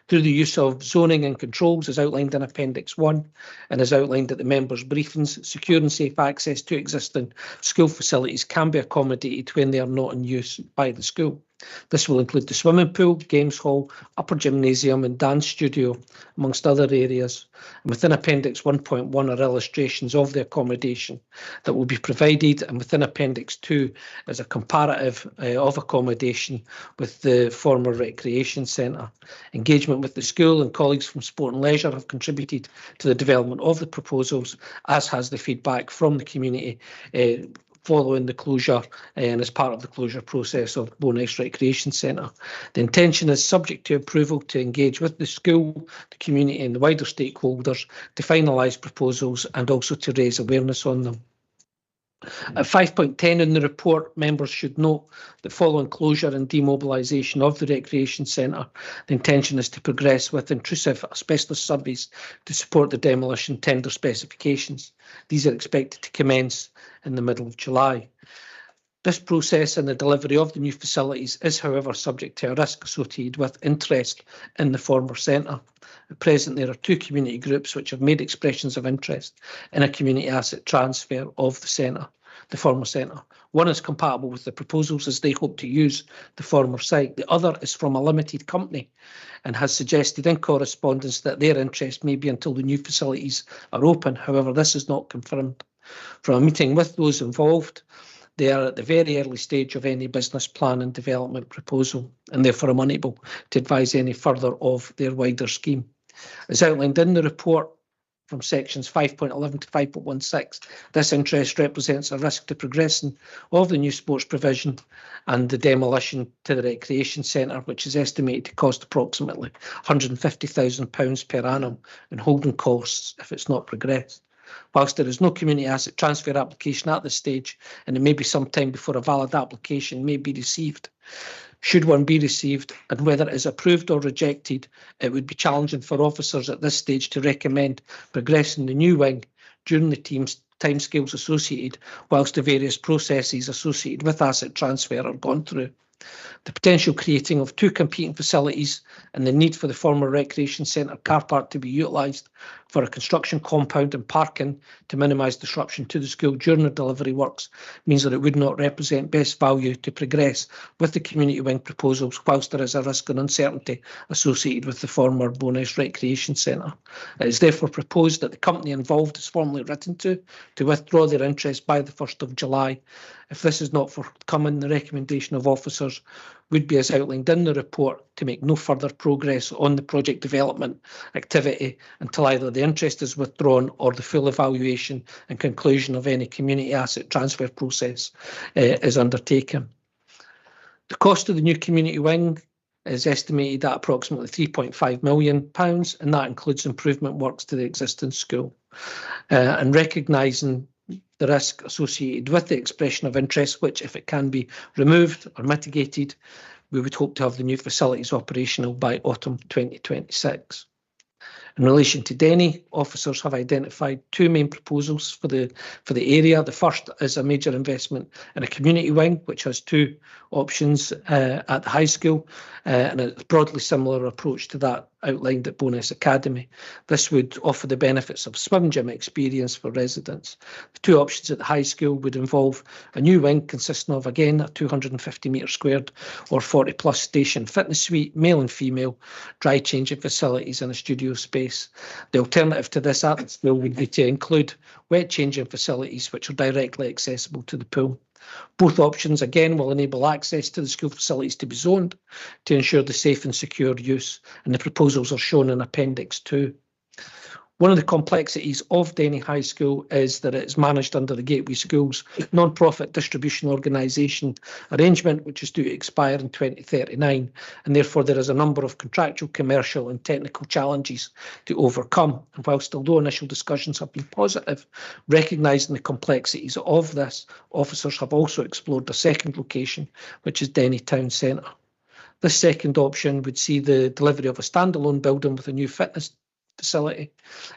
through the use of zoning and controls as outlined in Appendix 1 and as outlined at the members' briefings. Secure and safe access to existing school facilities can be accommodated when they are not in use by the school. This will include the swimming pool, games hall, upper gymnasium and dance studio, amongst other areas. And within Appendix 1.1 are illustrations of the accommodation that will be provided, and within Appendix 2 is a comparative of accommodation with the former recreation centre. Engagement with the school and colleagues from sport and leisure have contributed to the development of the proposals, as has the feedback from the community following the closure and as part of the closure process of Bowness Recreation Centre. The intention is subject to approval to engage with the school, the community and the wider stakeholders to finalise proposals and also to raise awareness on them. At 5.10 in the report, members should note that following closure and demobilisation of the recreation centre, the intention is to progress with intrusive asbestos surveys to support the demolition tender specifications. These are expected to commence in the middle of July. This process and the delivery of the new facilities is, however, subject to a risk associated with interest in the former centre. At present, there are 2 community groups which have made expressions of interest in a community asset transfer of the centre, the former centre. One is compatible with the proposals as they hope to use the former site. The other is from a limited company and has suggested in correspondence that their interest may be until the new facilities are open. However, this is not confirmed. From a meeting with those involved, they are at the very early stage of any business plan and development proposal, and therefore I'm unable to advise any further of their wider scheme. As outlined in the report, from sections 5.11 to 5.16. This interest represents a risk to progression of the new sports provision and the demolition to the recreation centre, which is estimated to cost approximately £150,000 per annum in holding costs if it's not progressed. Whilst there is no community asset transfer application at this stage, and it may be some time before a valid application may be received, should one be received, and whether it is approved or rejected, it would be challenging for officers at this stage to recommend progressing the new wing during the team's timescales associated, whilst the various processes associated with asset transfer are gone through. The potential creating of two competing facilities and the need for the former recreation centre car park to be utilised for a construction compound and parking to minimise disruption to the school during the delivery works means that it would not represent best value to progress with the community wing proposals, whilst there is a risk and uncertainty associated with the former Bowness Recreation Centre. It is therefore proposed that the company involved is formally written to withdraw their interest by the 1st of July. If this is not forthcoming, the recommendation of officers would be as outlined in the report to make no further progress on the project development activity until either the interest is withdrawn or the full evaluation and conclusion of any community asset transfer process is undertaken. The cost of the new community wing is estimated at approximately £3.5 million, and that includes improvement works to the existing school. And recognising the risk associated with the expression of interest, which, if it can be removed or mitigated, we would hope to have the new facilities operational by autumn 2026. In relation to Denny, officers have identified two main proposals for the area. The first is a major investment in a community wing, which has two options at the high school, and a broadly similar approach to that outlined at Bowness Academy. This would offer the benefits of swim gym experience for residents. The two options at the high school would involve a new wing consisting of, again, a 250 metre squared or 40 plus station fitness suite, male and female, dry changing facilities and a studio space. The alternative to this at the school would be to include wet changing facilities which are directly accessible to the pool. Both options, again, will enable access to the school facilities to be zoned to ensure the safe and secure use, and the proposals are shown in Appendix 2. One of the complexities of Denny High School is that it is managed under the Gateway Schools non-profit distribution organisation arrangement, which is due to expire in 2039, and therefore there is a number of contractual, commercial and technical challenges to overcome. And whilst although initial discussions have been positive, recognising the complexities of this, officers have also explored a second location, which is Denny Town Centre. This second option would see the delivery of a standalone building with a new fitness facility,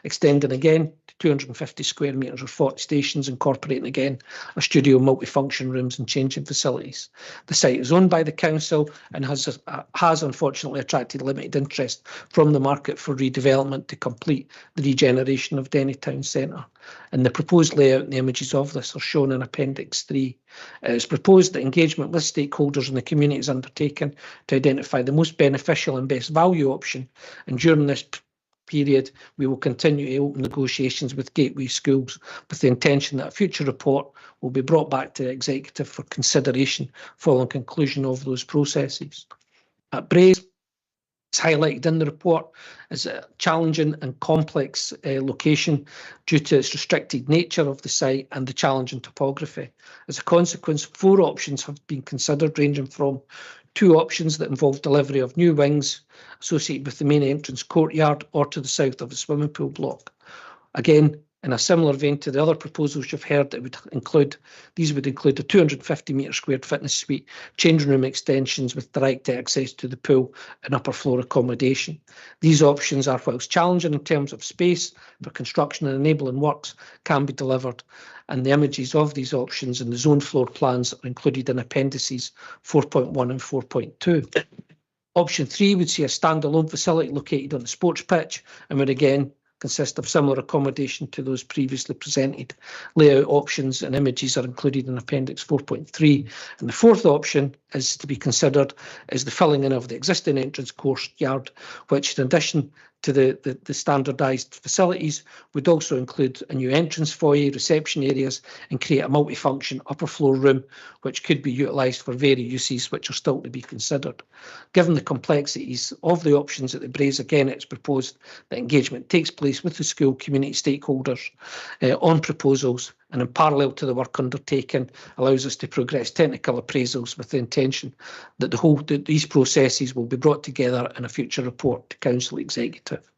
extending again to 250 square metres or 40 stations, incorporating again a studio, multifunction rooms and changing facilities. The site is owned by the council and has unfortunately attracted limited interest from the market for redevelopment to complete the regeneration of Denny Town Centre. And the proposed layout and the images of this are shown in Appendix 3. It is proposed that engagement with stakeholders in the community is undertaken to identify the most beneficial and best value option, and during this period, we will continue to open negotiations with Gateway Schools with the intention that a future report will be brought back to the Executive for consideration following conclusion of those processes. At Braes, it's highlighted in the report as a challenging and complex location due to its restricted nature of the site and the challenging topography. As a consequence, 4 options have been considered, ranging from 2 options that involve delivery of new wings associated with the main entrance courtyard or to the south of the swimming pool block. Again, in a similar vein to the other proposals you've heard, these would include a 250 metre squared fitness suite, changing room extensions with direct access to the pool and upper floor accommodation. These options are, whilst challenging in terms of space for construction and enabling works, can be delivered, and the images of these options and the zone floor plans are included in Appendices 4.1 and 4.2. Option 3 would see a standalone facility located on the sports pitch and would again consist of similar accommodation to those previously presented. Layout options and images are included in Appendix 4.3. And the fourth option is to be considered is the filling in of the existing entrance courtyard, which in addition to the standardised facilities would also include a new entrance foyer, reception areas, and create a multifunction upper floor room, which could be utilised for various uses which are still to be considered. Given the complexities of the options at the Braes, again, it's proposed that engagement takes place with the school community stakeholders on proposals, and in parallel to the work undertaken allows us to progress technical appraisals with the intention that these processes will be brought together in a future report to Council Executive.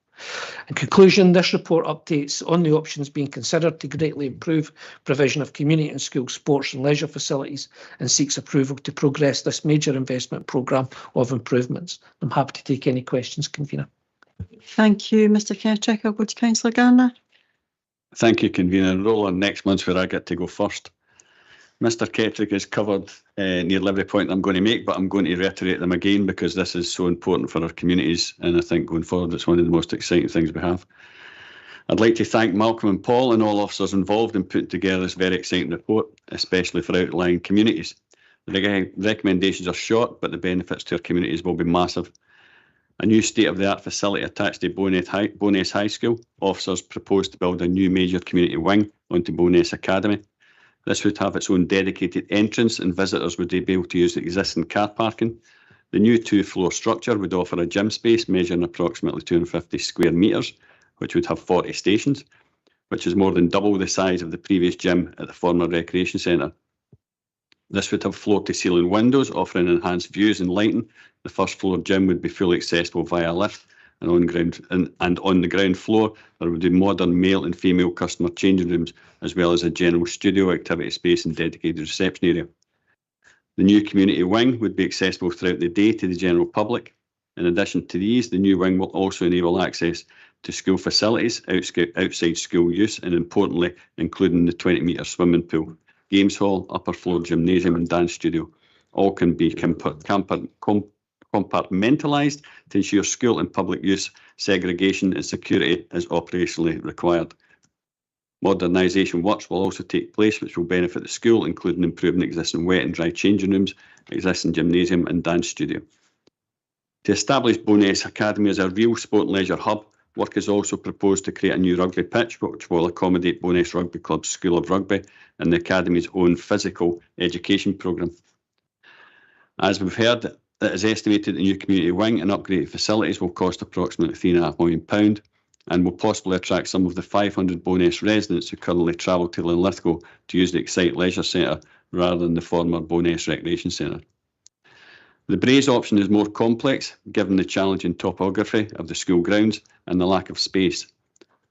In conclusion, this report updates on the options being considered to greatly improve provision of community and school sports and leisure facilities and seeks approval to progress this major investment programme of improvements. I'm happy to take any questions, Convener. Thank you, Mr Kettrick. I'll go to Councillor Garner. Thank you, Convener. Roll on next month where I get to go first. Mr Kettrick has covered nearly every point I'm going to make, but I'm going to reiterate them again because this is so important for our communities, and I think going forward it's one of the most exciting things we have. I'd like to thank Malcolm and Paul and all officers involved in putting together this very exciting report, especially for outlying communities. The recommendations are short, but the benefits to our communities will be massive. A new state-of-the-art facility attached to Bowness High School. Officers propose to build a new major community wing onto Bowness Academy. This would have its own dedicated entrance and visitors would be able to use the existing car parking. The new two-floor structure would offer a gym space measuring approximately 250 square metres, which would have 40 stations, which is more than double the size of the previous gym at the former recreation centre. This would have floor-to-ceiling windows offering enhanced views and lighting. The first floor gym would be fully accessible via lift, and on the ground floor there would be modern male and female customer changing rooms, as well as a general studio, activity space and dedicated reception area. The new community wing would be accessible throughout the day to the general public. In addition to these, the new wing will also enable access to school facilities, outside school use, and importantly, including the 20-metre swimming pool, games hall, upper floor gymnasium and dance studio. All can be compartmentalised to ensure school and public use segregation and security is operationally required. Modernisation works will also take place, which will benefit the school, including improving existing wet and dry changing rooms, existing gymnasium and dance studio. To establish Bowness Academy as a real sport and leisure hub, work is also proposed to create a new rugby pitch, which will accommodate Bowness Rugby Club's School of Rugby and the Academy's own physical education programme. As we've heard, it is estimated the new community wing and upgraded facilities will cost approximately £3.5 million and will possibly attract some of the 500 Bowness residents who currently travel to Linlithgow to use the Excite Leisure Centre rather than the former Bowness Recreation Centre. The Braes option is more complex, given the challenging topography of the school grounds and the lack of space.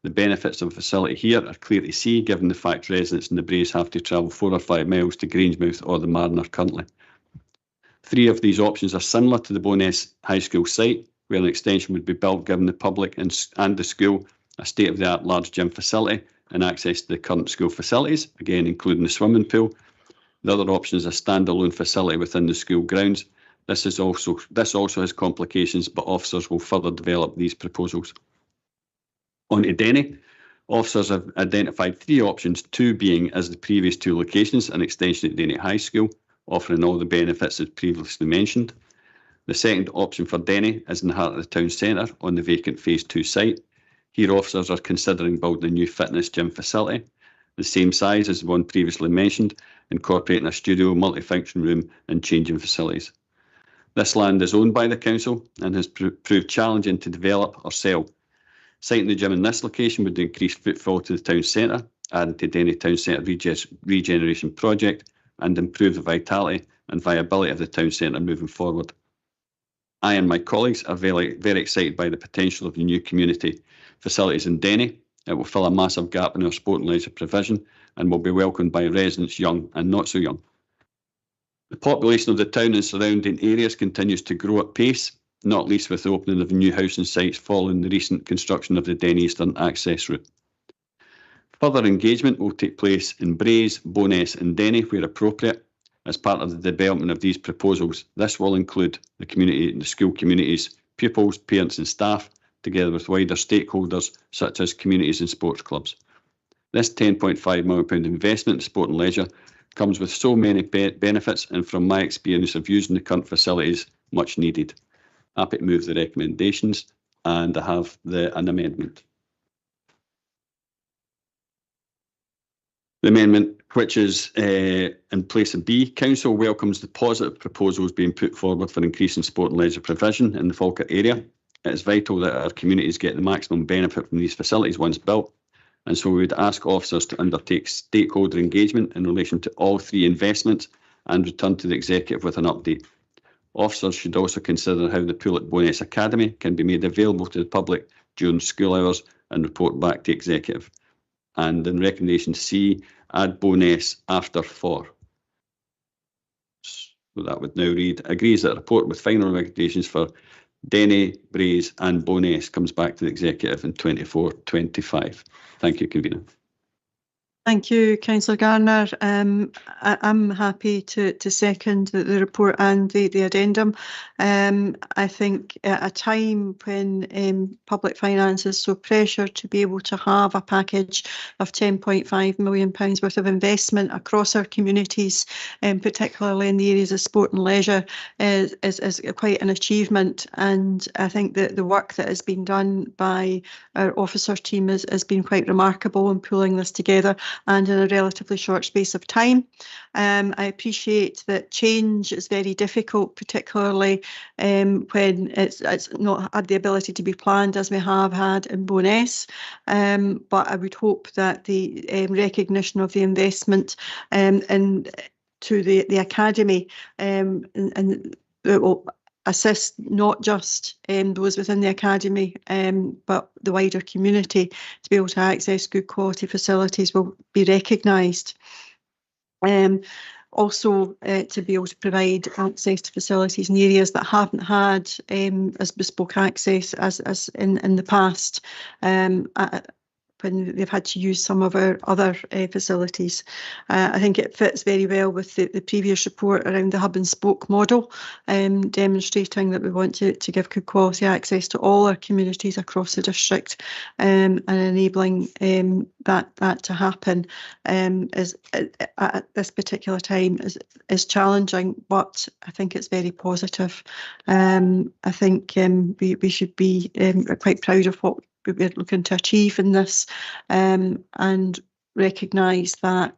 The benefits of a facility here are clear to see, given the fact residents in the Braes have to travel 4 or 5 miles to Grangemouth or the Mariner currently. 3 of these options are similar to the Bowness High School site, where an extension would be built, giving the public and the school a state-of-the-art large gym facility and access to the current school facilities, again including the swimming pool. The other option is a standalone facility within the school grounds. This also has complications, but officers will further develop these proposals. On to Denny, officers have identified 3 options, 2 being, as the previous 2 locations, an extension at Denny High School, offering all the benefits as previously mentioned. The second option for Denny is in the heart of the town centre on the vacant Phase 2 site. Here officers are considering building a new fitness gym facility, the same size as the one previously mentioned, incorporating a studio, multifunction room and changing facilities. This land is owned by the council and has proved challenging to develop or sell. Siting the gym in this location would increase footfall to the town centre, adding to Denny Town Centre regeneration project and improve the vitality and viability of the town centre moving forward. I and my colleagues are very, very excited by the potential of the new community facilities in Denny. It will fill a massive gap in our sport and leisure provision and will be welcomed by residents young and not so young. The population of the town and surrounding areas continues to grow at pace, not least with the opening of new housing sites following the recent construction of the Denny Eastern access route. Further engagement will take place in Braes, Bowness and Denny where appropriate as part of the development of these proposals. This will include the community, the school communities, pupils, parents and staff, together with wider stakeholders such as communities and sports clubs. This £10.5 million investment in sport and leisure comes with so many benefits and, from my experience of using the current facilities, much needed. Happy to move the recommendations. and I have an amendment. The amendment, which is in place of B, Council welcomes the positive proposals being put forward for increasing sport and leisure provision in the Falkirk area. It is vital that our communities get the maximum benefit from these facilities once built, and so we would ask officers to undertake stakeholder engagement in relation to all three investments and return to the Executive with an update. Officers should also consider how the pool at Bowness Academy can be made available to the public during school hours and report back to Executive. And in recommendation C, add Bowness after 4. So that would now read, agrees that a report with final recommendations for Denny, Braes and Bowness comes back to the Executive in 24-25. Thank you, Convener. Thank you, Councillor Garner. I'm happy to second the report and the addendum. I think at a time when public finance is so pressured, to be able to have a package of £10.5 million worth of investment across our communities, particularly in the areas of sport and leisure, is quite an achievement. And I think that the work that has been done by our officer team has been quite remarkable in pulling this together, and in a relatively short space of time. I appreciate that change is very difficult, particularly when it's not had the ability to be planned as we have had in Bowness. But I would hope that the recognition of the investment to the academy and it will assist not just those within the academy, but the wider community to be able to access good quality facilities will be recognised. Also, to be able to provide access to facilities in areas that haven't had as bespoke access as in the past, when they've had to use some of our other facilities. I think it fits very well with the previous report around the hub and spoke model, demonstrating that we want to give good quality access to all our communities across the district, and enabling that to happen at this particular time is challenging, but I think it's very positive. I think we should be quite proud of what we're looking to achieve in this, and recognise that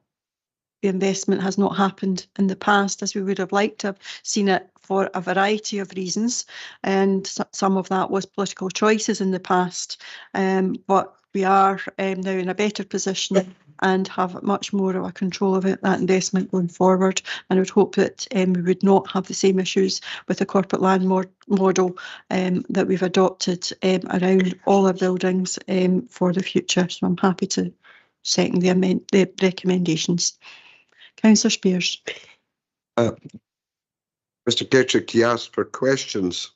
the investment has not happened in the past as we would have liked to have seen it for a variety of reasons, and some of that was political choices in the past, but we are now in a better position and have much more of a control of that investment going forward, and I would hope that we would not have the same issues with the corporate land model that we've adopted around all our buildings for the future. So I'm happy to second the recommendations. Councillor Spears. Mr. Kettrick, you asked for questions.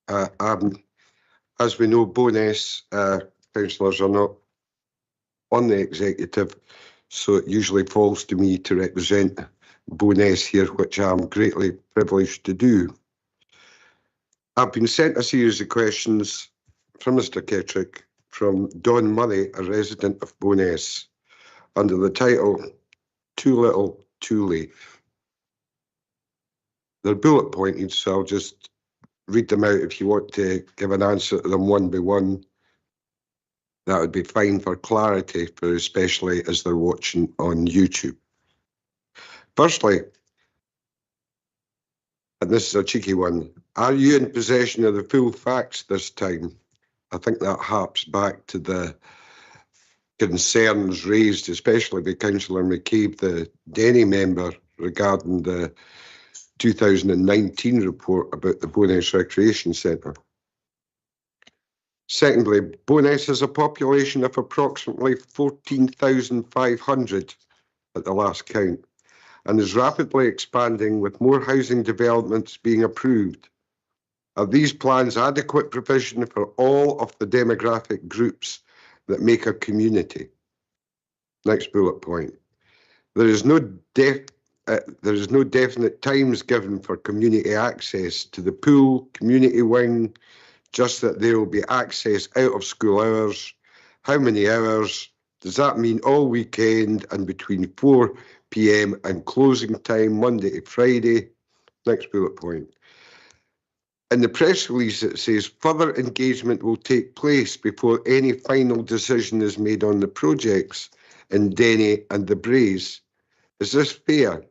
As we know, Bowness councillors are not on the executive, so it usually falls to me to represent Bowness here, which I'm greatly privileged to do. I've been sent a series of questions from Mr. Kettrick from Don Murray, a resident of Bowness, under the title Too Little, Too Late. They're bullet pointed, so I'll just read them out. If you want to give an answer to them one by one, that would be fine for clarity, for especially as they're watching on YouTube. Firstly, and this is a cheeky one, are you in possession of the full facts this time? I think that harps back to the concerns raised, especially by Councillor McCabe, the Denny member, regarding the 2019 report about the Bowness Recreation Centre. Secondly, Bowness has a population of approximately 14,500 at the last count, and is rapidly expanding with more housing developments being approved. Are these plans adequate provision for all of the demographic groups that make a community? Next bullet point. There is no definite times given for community access to the pool, community wing, just that there will be access out of school hours. How many hours? Does that mean all weekend and between 4 p.m. and closing time, Monday to Friday? Next bullet point. In the press release, it says further engagement will take place before any final decision is made on the projects in Denny and the Braes. Is this fair?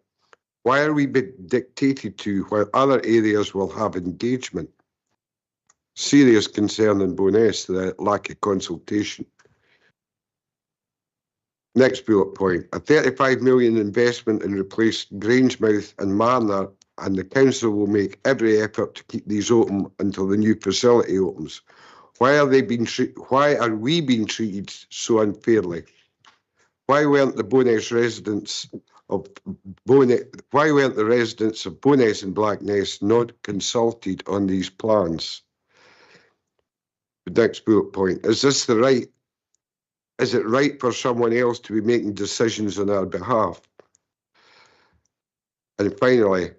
Why are we being dictated to while other areas will have engagement? Serious concern in Bowness, the lack of consultation. Next bullet point, a 35 million investment in replace Grangemouth and Marner, and the council will make every effort to keep these open until the new facility opens. Why are we being treated so unfairly? Why weren't the residents of Bowness and Blackness not consulted on these plans? The next bullet point, is it right for someone else to be making decisions on our behalf? And finally,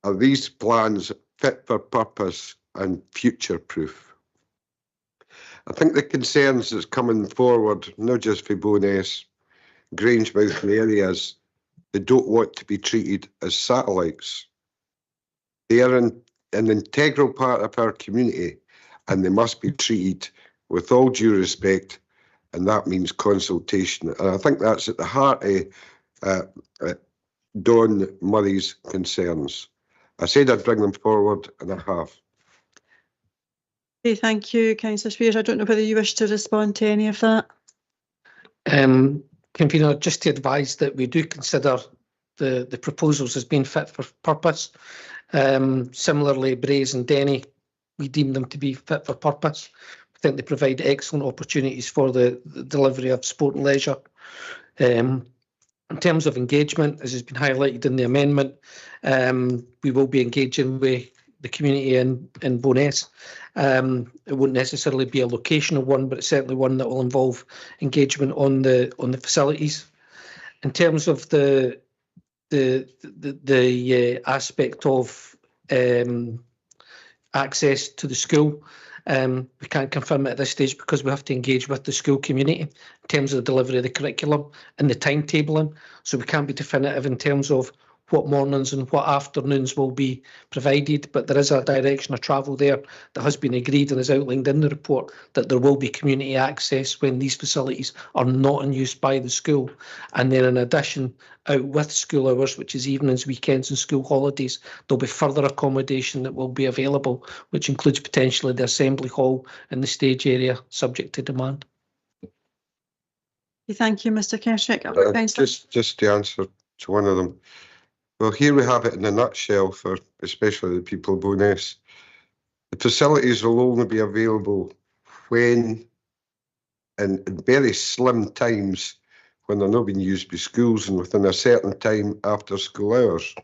are these plans fit for purpose and future-proof? I think the concerns that's coming forward, not just for Bowness, Grangemouth and areas, they don't want to be treated as satellites. They are an integral part of our community, and they must be treated with all due respect, and that means consultation. And I think that's at the heart of Don Murray's concerns. I said I'd bring them forward, and I have. Okay, thank you, Councillor Spears. I don't know whether you wish to respond to any of that. Convener, just to advise that we do consider the proposals as being fit for purpose. Similarly, Braes and Denny, we deem them to be fit for purpose. I think they provide excellent opportunities for the delivery of sport and leisure. In terms of engagement, as has been highlighted in the amendment, we will be engaging with the community in Bowness. It won't necessarily be a locational one, but it's certainly one that will involve engagement on the facilities. In terms of the aspect of access to the school, we can't confirm it at this stage because we have to engage with the school community in terms of the delivery of the curriculum and the timetabling. So we can't be definitive in terms of what mornings and what afternoons will be provided, but there is a direction of travel there that has been agreed and is outlined in the report that there will be community access when these facilities are not in use by the school. And then in addition, out with school hours, which is evenings, weekends and school holidays, there'll be further accommodation that will be available, which includes potentially the assembly hall and the stage area, subject to demand. Thank you, Mr. Keswick. Just to answer to one of them. Well, here we have it in a nutshell for especially the people of Bowness. The facilities will only be available when, in very slim times, when they're not being used by schools and within a certain time after school hours.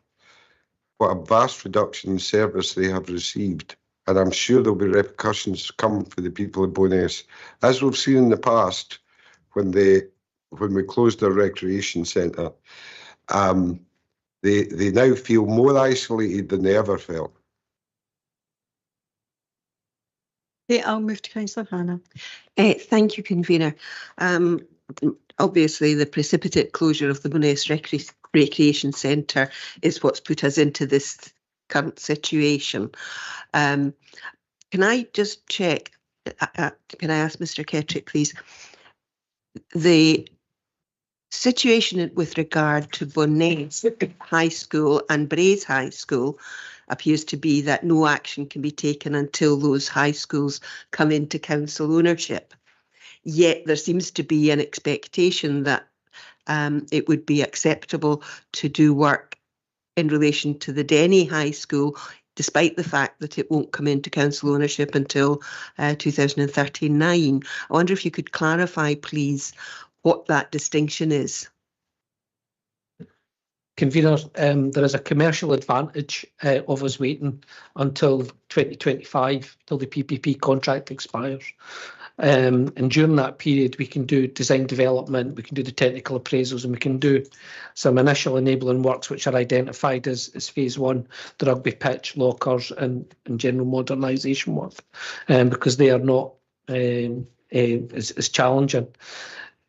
What a vast reduction in service they have received. And I'm sure there'll be repercussions come for the people of Bowness, as we've seen in the past when we closed our recreation centre. They now feel more isolated than they ever felt. Okay, I'll move to Councillor Hannah. Thank you, Convener. Obviously, the precipitate closure of the Bowness Recreation Centre is what's put us into this current situation. Can I just check, can I ask Mr. Kettrick, please, the situation with regard to Bowness High School and Braes High School appears to be that no action can be taken until those high schools come into council ownership. Yet there seems to be an expectation that it would be acceptable to do work in relation to the Denny High School, despite the fact that it won't come into council ownership until 2039. I wonder if you could clarify, please, what that distinction is. Convener, there is a commercial advantage of us waiting until 2025, till the PPP contract expires. And during that period, we can do design development, we can do the technical appraisals, and we can do some initial enabling works which are identified as phase one, the rugby pitch, lockers and general modernisation work, because they are not as challenging.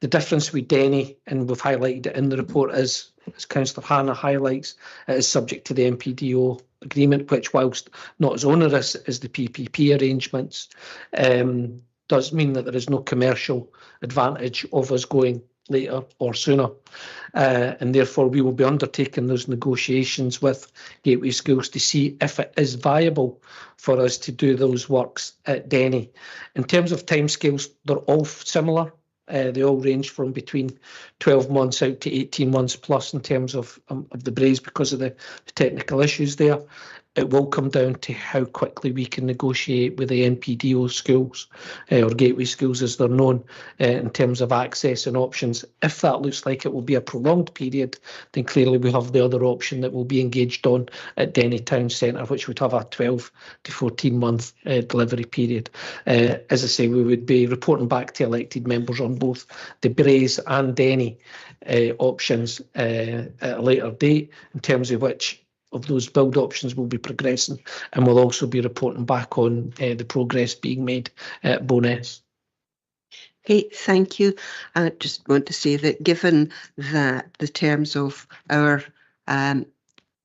The difference with Denny, and we've highlighted it in the report, is, as Councillor Hannah highlights, it is subject to the MPDO agreement, which, whilst not as onerous as the PPP arrangements, does mean that there is no commercial advantage of us going later or sooner. And therefore we will be undertaking those negotiations with Gateway Schools to see if it is viable for us to do those works at Denny. In terms of timescales, they're all similar. They all range from between 12 months out to 18 months plus in terms of the Braes because of the technical issues there. It will come down to how quickly we can negotiate with the NPDO schools, or Gateway Schools as they're known, in terms of access and options. If that looks like it will be a prolonged period, then clearly we have the other option that will be engaged on at Denny Town Centre, which would have a 12 to 14 month delivery period. As I say, we would be reporting back to elected members on both the Braes and Denny options at a later date, in terms of which of those build options will be progressing, and we'll also be reporting back on the progress being made at Bowness. Okay, thank you. I just want to say that given that the terms of our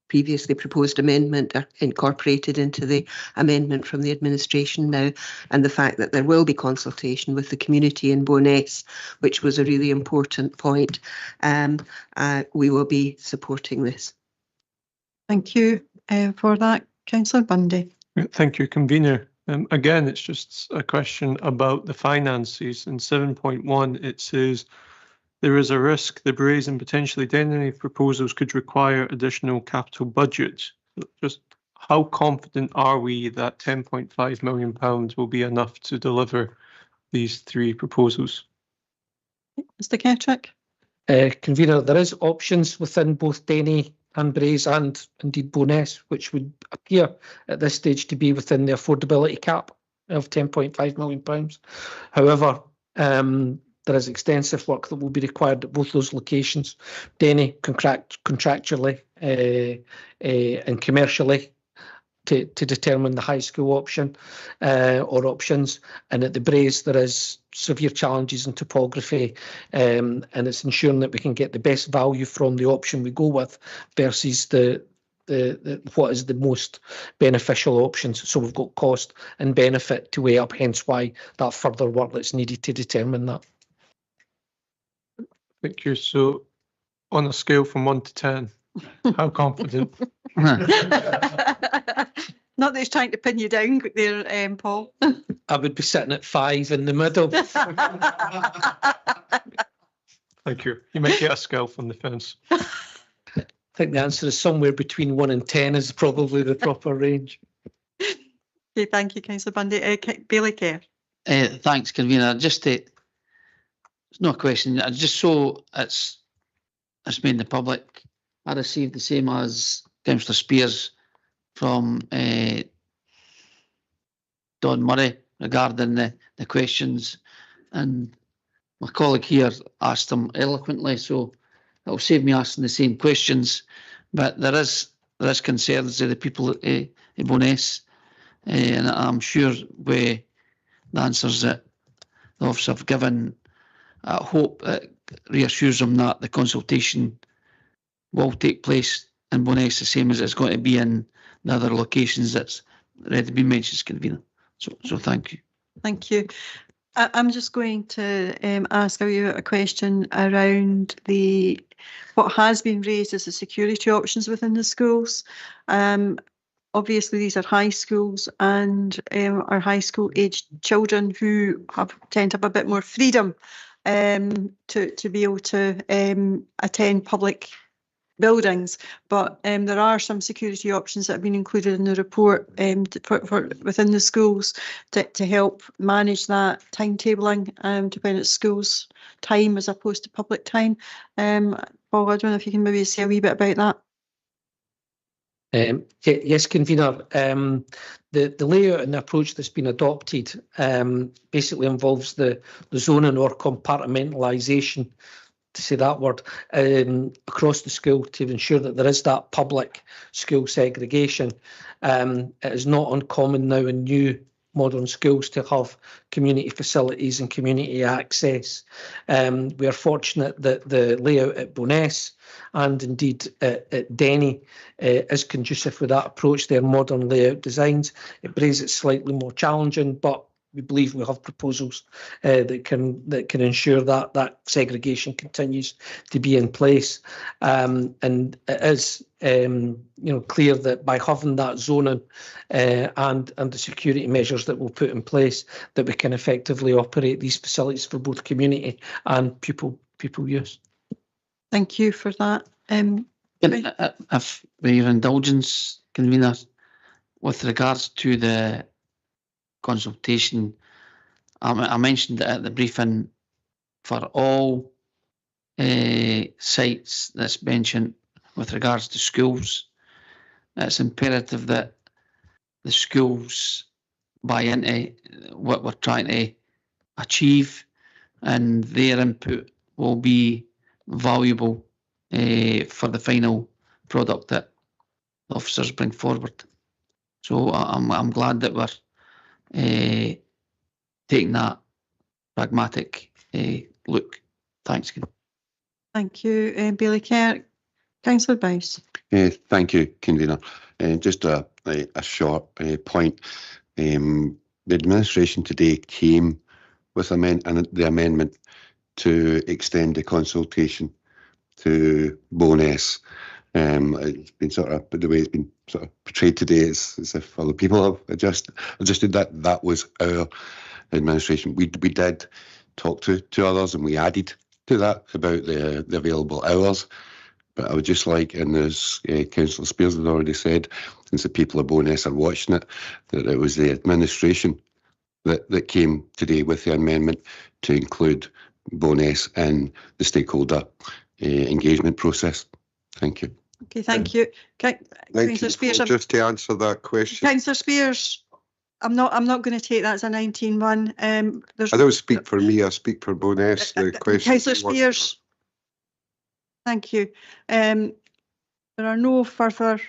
previously proposed amendment are incorporated into the amendment from the administration now, and the fact that there will be consultation with the community in Bowness, which was a really important point, we will be supporting this. Thank you for that, Councillor Bundy. Thank you, Convener. Again, it's just a question about the finances. In 7.1, it says there is a risk the Braes and potentially Denny proposals could require additional capital budget. Just how confident are we that £10.5 million will be enough to deliver these three proposals? Mr. Kettrick? Convener, there is options within both Denny and Braes and indeed Bowness, which would appear at this stage to be within the affordability cap of £10.5 million. However, there is extensive work that will be required at both those locations. Denny contractually and commercially to determine the high school option or options, and at the Braes there is severe challenges in topography, and it's ensuring that we can get the best value from the option we go with versus the what is the most beneficial options. So we've got cost and benefit to weigh up, hence why that further work that's needed to determine that. Thank you. So on a scale from 1 to 10, how confident? Not that he's trying to pin you down there, Paul. I would be sitting at 5 in the middle. Thank you. You might get a scale from the fence. I think the answer is somewhere between 1 and 10 is probably the proper range. Okay, thank you, Councillor Bundy. Bailey Kerr. Thanks, Convener. Just it's no question. Just so it's made in the public, I received the same as Councillor Spears from Don Murray regarding the questions, and my colleague here asked them eloquently, so it'll save me asking the same questions. But there is concerns of the people at Bowness, and I'm sure with the answers that the officer have given, I hope it reassures them that the consultation will take place in Bowness the same as it's going to be in the other locations that's already been mentioned, Convener. So thank you. Thank you. I'm just going to ask you a question around what has been raised as the security options within the schools. Obviously, these are high schools, and our high school aged children who tend to have a bit more freedom to be able to attend public buildings, but there are some security options that have been included in the report for within the schools to help manage that timetabling to when it's schools time as opposed to public time. Paul, I don't know if you can maybe say a wee bit about that. Yes, Convener. The layout and the approach that's been adopted basically involves the zoning or compartmentalisation, to say that word, across the school to ensure that there is that public school segregation. It is not uncommon now in new modern schools to have community facilities and community access. We are fortunate that the layout at Bowness and indeed at Denny is conducive with that approach. Their modern layout designs. It brings it slightly more challenging, but we believe we have proposals that can ensure that that segregation continues to be in place. And it is clear that by having that zoning and the security measures that we'll put in place, that we can effectively operate these facilities for both community and pupil use. Thank you for that. If with your indulgence, convener, with regards to the consultation, I mentioned it at the briefing for all sites that's mentioned with regards to schools. It's imperative that the schools buy into what we're trying to achieve, and their input will be valuable for the final product that the officers bring forward. So I'm glad that we're taking that pragmatic look. Thanks. Thank you, Bailey Kerr. Councillor Bowes. Thank you, convener. Just a short point. The administration today came with the amendment to extend the consultation to Bowness. It's been but the way it's been sort of portrayed today is as if other people have adjusted that. That was our administration. We did talk to others, and we added to that about the available hours. But I would just like, and as Councillor Spears had already said, since the people of Bowness are watching it, that it was the administration that came today with the amendment to include Bowness in the stakeholder engagement process. Thank you. Okay, thank you. Councillor Spears. Just to answer that question. Councillor Spears, I'm not going to take that as a 19-1. I don't speak for me. I speak for Bowness. The question. Councillor Spears. Thank you. There are no further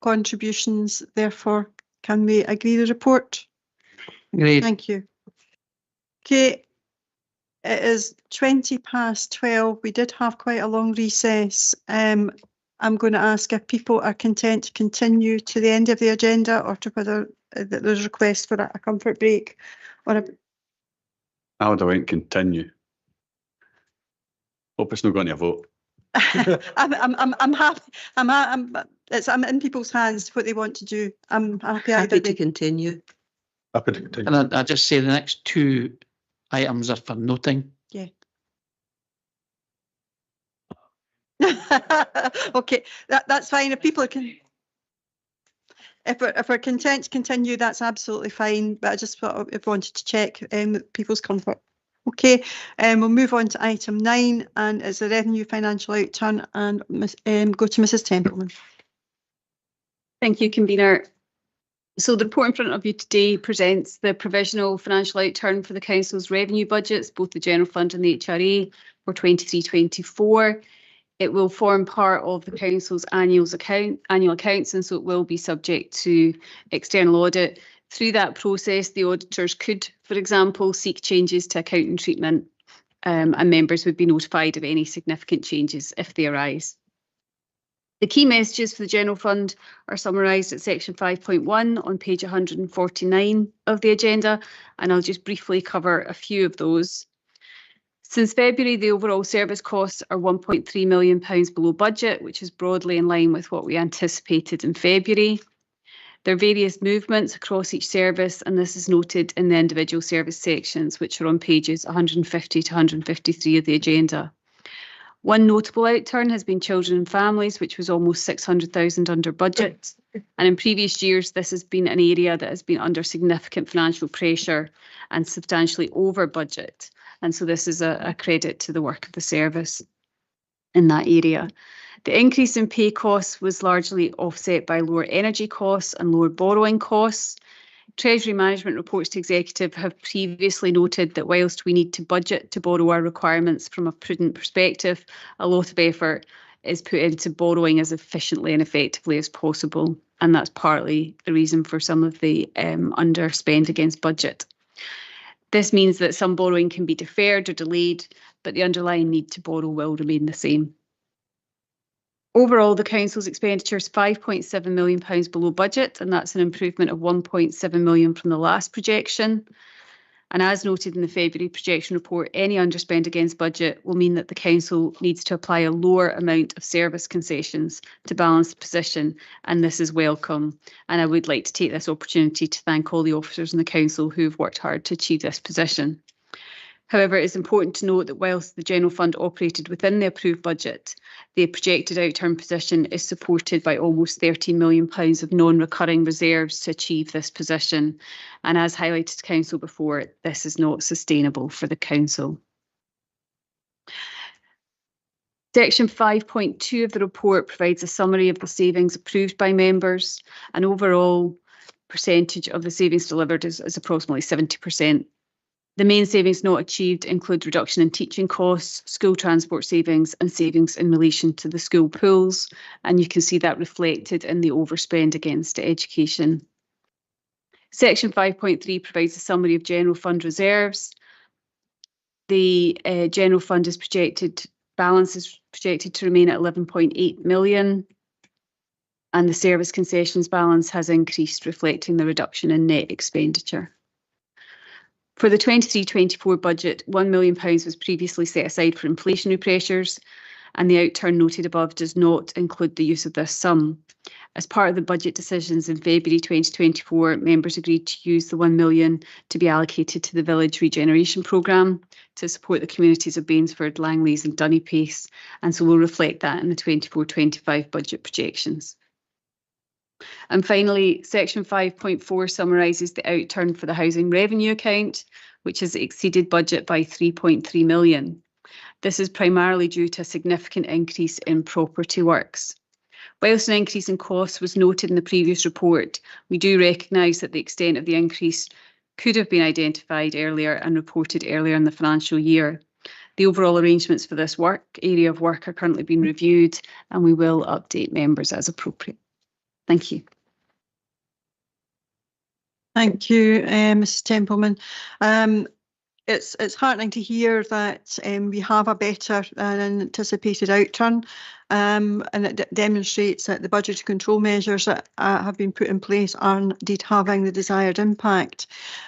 contributions. Therefore, can we agree the report? Agreed. Thank you. Okay. It is 12:20. We did have quite a long recess. I'm going to ask if people are content to continue to the end of the agenda, or to whether there's a request for a comfort break. Or I would have continue. Hope it's not going to a vote. I'm happy. I'm in people's hands what they want to do. I'm happy. Happy to continue. Happy to continue. And I just say the next two items are for noting. Yeah. Okay, that's fine. If people can, if we're content to continue, that's absolutely fine. But I just wanted to check people's comfort. Okay, we'll move on to item 9, and it's a revenue financial outturn, and go to Mrs. Templeman. Thank you, convener. So the report in front of you today presents the provisional financial outturn for the council's revenue budgets, both the general fund and the HRA, for 23-24. It will form part of the council's annual accounts, and so it will be subject to external audit. Through that process, the auditors could, for example, seek changes to accounting treatment, and members would be notified of any significant changes if they arise. The key messages for the general fund are summarised at section 5.1 on page 149 of the agenda, and I'll just briefly cover a few of those. Since February, the overall service costs are £1.3 million below budget, which is broadly in line with what we anticipated in February. There are various movements across each service, and this is noted in the individual service sections, which are on pages 150 to 153 of the agenda. One notable outturn has been children and families, which was almost 600,000 under budget. And in previous years, this has been an area that has been under significant financial pressure and substantially over budget. And so this is a credit to the work of the service in that area. The increase in pay costs was largely offset by lower energy costs and lower borrowing costs. Treasury Management reports to Executive have previously noted that whilst we need to budget to borrow our requirements from a prudent perspective, a lot of effort is put into borrowing as efficiently and effectively as possible. And that's partly the reason for some of the underspend against budget. This means that some borrowing can be deferred or delayed, but the underlying need to borrow will remain the same. Overall, the Council's expenditure is £5.7 million below budget, and that's an improvement of £1.7 million from the last projection. And as noted in the February projection report, any underspend against budget will mean that the Council needs to apply a lower amount of service concessions to balance the position, and this is welcome. And I would like to take this opportunity to thank all the officers in the Council who have worked hard to achieve this position. However, it's important to note that whilst the General Fund operated within the approved budget, the projected outturn position is supported by almost £13 million of non-recurring reserves to achieve this position. And as highlighted to Council before, this is not sustainable for the Council. Section 5.2 of the report provides a summary of the savings approved by members. An overall percentage of the savings delivered is approximately 70%. The main savings not achieved include reduction in teaching costs, school transport savings, and savings in relation to the school pools. And you can see that reflected in the overspend against education. Section 5.3 provides a summary of General Fund reserves. The General Fund balance is projected to remain at 11.8 million. And the service concessions balance has increased, reflecting the reduction in net expenditure. For the 23-24 budget, £1 million was previously set aside for inflationary pressures, and the outturn noted above does not include the use of this sum. As part of the budget decisions in February 2024, members agreed to use the £1 million to be allocated to the Village Regeneration Programme to support the communities of Bainsford, Langleys and Dunnypace, and so we'll reflect that in the 24-25 budget projections. And finally, Section 5.4 summarises the outturn for the housing revenue account, which has exceeded budget by £3.3 million. This is primarily due to a significant increase in property works. Whilst an increase in costs was noted in the previous report, we do recognise that the extent of the increase could have been identified earlier and reported earlier in the financial year. The overall arrangements for this area of work are currently being reviewed, and we will update members as appropriate. Thank you. Thank you, Mrs. Templeman. It's heartening to hear that we have a better than anticipated outturn, and it demonstrates that the budgetary control measures that have been put in place are indeed having the desired impact.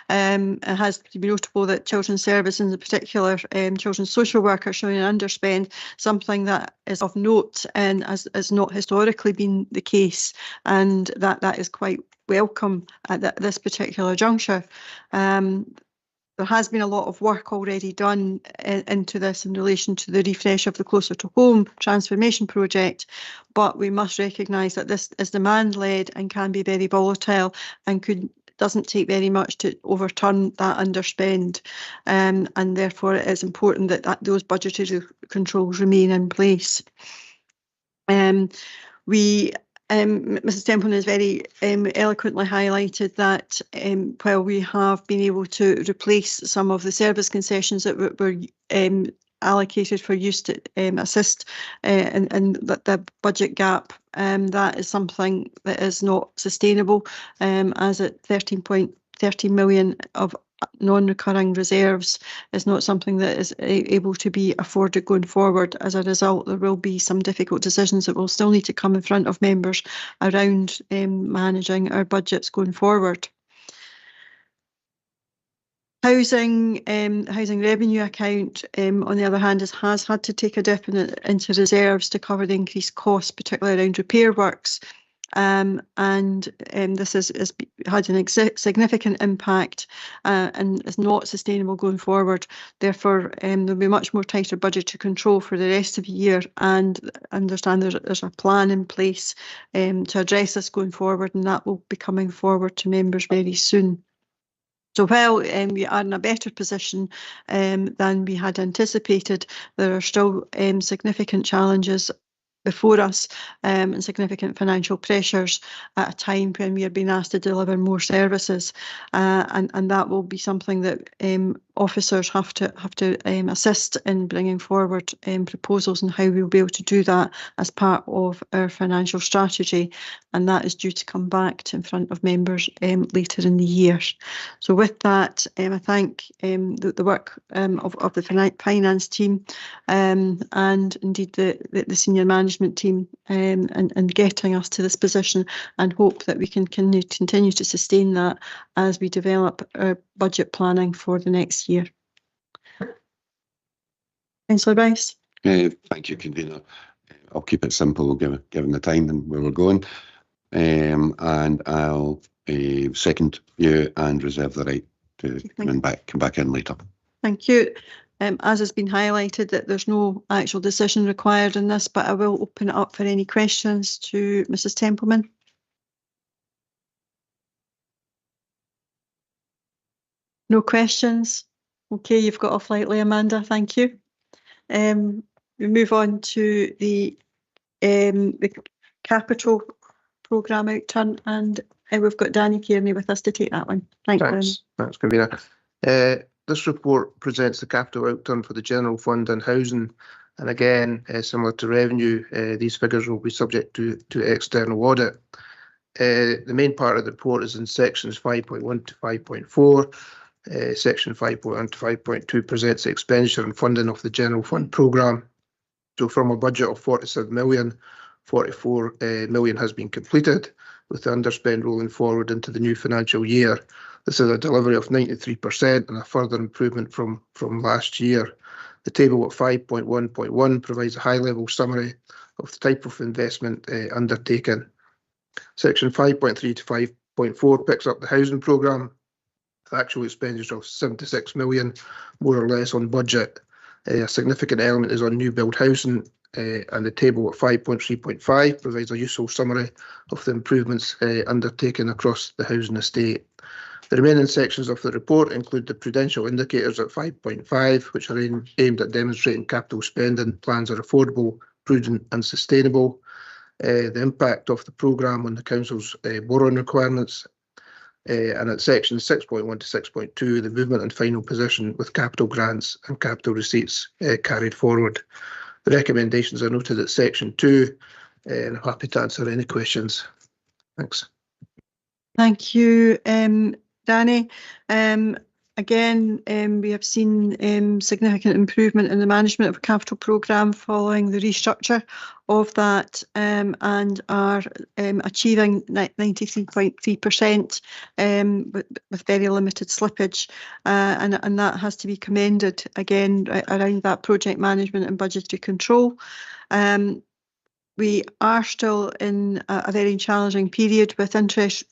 It has to be notable that children's services, in particular children's social work, are showing an underspend, something that is of note and has not historically been the case, and that is quite welcome at this particular juncture. There has been a lot of work already done into this in relation to the refresh of the Closer to Home transformation project, but we must recognise that this is demand-led and can be very volatile and doesn't take very much to overturn that underspend, and therefore it is important that those budgetary controls remain in place. Mrs. Templeman has very eloquently highlighted that while we have been able to replace some of the service concessions that were allocated for use to assist in the budget gap, that is something that is not sustainable, as at 13.13 million of non-recurring reserves is not something that is able to be afforded going forward. As a result, there will be some difficult decisions that will still need to come in front of members around managing our budgets going forward. Housing revenue account, on the other hand, has had to take a dip into reserves to cover the increased costs, particularly around repair works. This has had a significant impact and is not sustainable going forward. Therefore, there'll be much more tighter budgetary control for the rest of the year, and understand there's a plan in place to address this going forward, and that will be coming forward to members very soon. So while we are in a better position than we had anticipated, there are still significant challenges before us and significant financial pressures at a time when we are being asked to deliver more services, and that will be something that officers have to assist in bringing forward proposals and how we'll be able to do that as part of our financial strategy, and that is due to come back to in front of members later in the year. So with that, I thank the work of the finance team and indeed the senior management team and getting us to this position, and hope that we can continue to sustain that as we develop our budget planning for the next year. Councillor Rice. Thank you, Convener. I'll keep it simple given the time and where we're going. And I'll second you and reserve the right to come back in later. Thank you. As has been highlighted, that there's no actual decision required in this, but I will open it up for any questions to Mrs. Templeman. No questions? Okay, you've got off lightly, Amanda. Thank you. We move on to the capital programme outturn, and we've got Danny Kearney with us to take that one. Thanks, Convener. This report presents the capital outturn for the general fund and housing, and again, similar to revenue, these figures will be subject to external audit. The main part of the report is in sections 5.1 to 5.4. Section 5.1 to 5.2 presents the expenditure and funding of the general fund programme. So from a budget of 47 million, 44 million has been completed, with the underspend rolling forward into the new financial year. This is a delivery of 93% and a further improvement from last year. The table at 5.1.1 provides a high-level summary of the type of investment undertaken. Section 5.3 to 5.4 picks up the housing programme. Actual expenditure of 76 million, more or less on budget. A significant element is on new build housing, and the table at 5.3.5 provides a useful summary of the improvements undertaken across the housing estate. The remaining sections of the report include the prudential indicators at 5.5, which are aimed at demonstrating capital spending plans are affordable, prudent and sustainable. The impact of the programme on the council's borrowing requirements, and at sections 6.1 to 6.2, the movement and final position with capital grants and capital receipts carried forward. The recommendations are noted at section 2, and I'm happy to answer any questions. Thanks. Thank you, Danny. Again, we have seen significant improvement in the management of a capital programme following the restructure of that, and are achieving 93.3% with very limited slippage, and that has to be commended again around that project management and budgetary control. We are still in a very challenging period with interest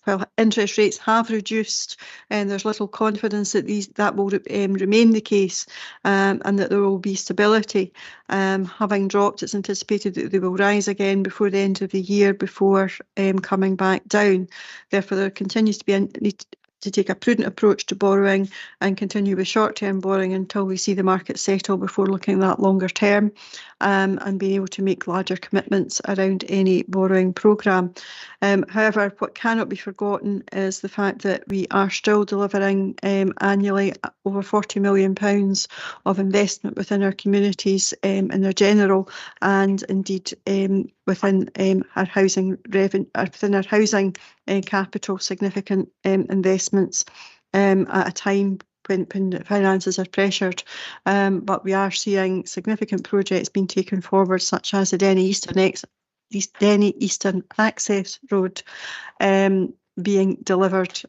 rates have reduced, and there's little confidence that that will remain the case, and that there will be stability. Having dropped, it's anticipated that they will rise again before the end of the year before coming back down. Therefore, there continues to be a need to take a prudent approach to borrowing and continue with short-term borrowing until we see the market settle before looking at that longer term, and being able to make larger commitments around any borrowing programme. However, what cannot be forgotten is the fact that we are still delivering annually over £40 million of investment within our communities in their general and indeed within our housing capital, significant investments at a time when finances are pressured, but we are seeing significant projects being taken forward, such as the Denny Eastern Access Road being delivered,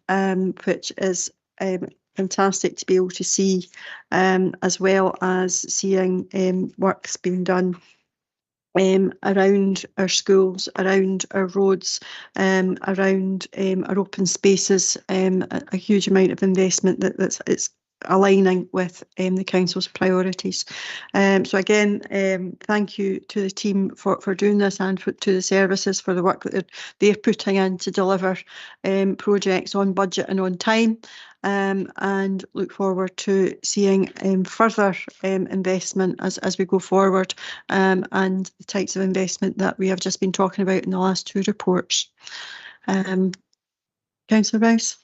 which is fantastic to be able to see, as well as seeing works being done around our schools, around our roads, around our open spaces, a huge amount of investment that's aligning with the council's priorities. So again, thank you to the team for doing this, and to the services for the work that they're putting in to deliver projects on budget and on time. And look forward to seeing further investment as we go forward, and the types of investment that we have just been talking about in the last two reports. Councillor Rice.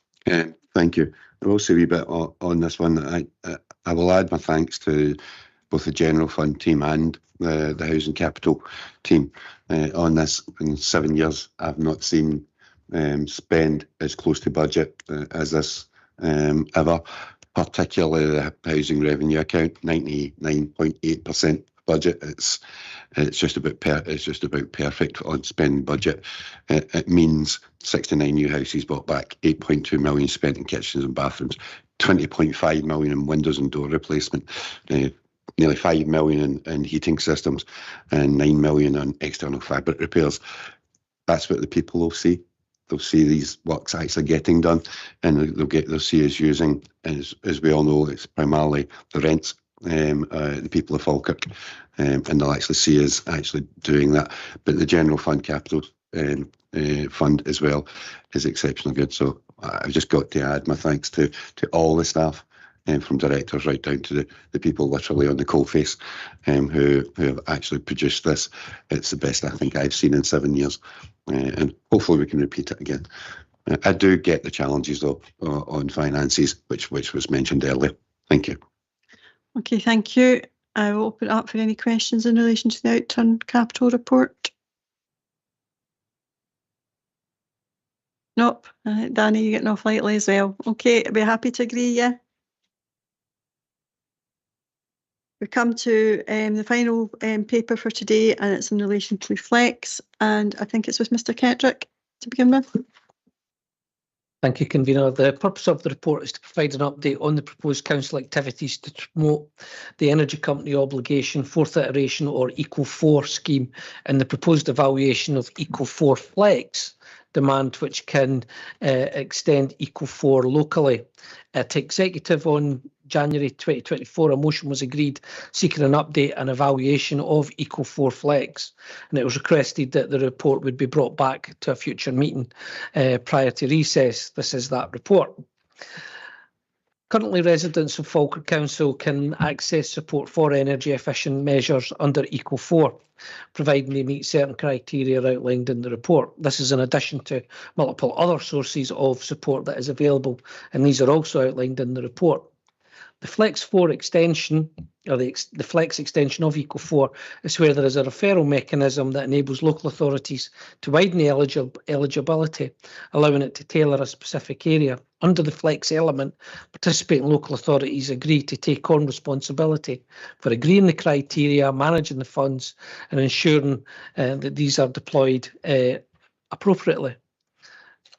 Thank you. I'll also a wee bit on this one that I will add my thanks to both the General Fund team and the Housing Capital team on this. In 7 years, I've not seen spend as close to budget as this ever, particularly the housing revenue account, 99.8% budget. It's just about perfect on spend budget. It means 69 new houses bought back, 8.2 million spent in kitchens and bathrooms, 20.5 million in windows and door replacement, nearly 5 million in heating systems, and 9 million on external fabric repairs. That's what the people will see. They'll see these works actually getting done, and they'll see us using, as we all know, it's primarily the rents, the people of Falkirk, and they'll actually see us actually doing that. But the General Fund Capital Fund as well is exceptionally good. So I've just got to add my thanks to all the staff, from directors right down to the people literally on the coalface, who have actually produced this. It's the best I think I've seen in 7 years, and hopefully we can repeat it again. I do get the challenges though on finances, which was mentioned earlier. Thank you. Okay, thank you. I will open it up for any questions in relation to the outturn capital report. Nope. Danny, you're getting off lightly as well. Okay, I'll be happy to agree, yeah. We come to the final paper for today, and it's in relation to Flex, and I think it's with Mr. Kendrick to begin with. Thank you, Convener. The purpose of the report is to provide an update on the proposed council activities to promote the Energy Company Obligation 4th Iteration or Eco4 scheme and the proposed evaluation of Eco4 Flex demand, which can extend Eco4 locally. At Executive on January 2024, a motion was agreed seeking an update and evaluation of Eco4 Flex, and it was requested that the report would be brought back to a future meeting prior to recess. This is that report. Currently, residents of Falkirk Council can access support for energy efficient measures under Eco4, providing they meet certain criteria outlined in the report. This is in addition to multiple other sources of support that is available, and these are also outlined in the report. The Flex 4 extension, or the Flex extension of Eco4, is where there is a referral mechanism that enables local authorities to widen the eligibility, allowing it to tailor a specific area. Under the Flex element, participating local authorities agree to take on responsibility for agreeing the criteria, managing the funds, and ensuring that these are deployed appropriately.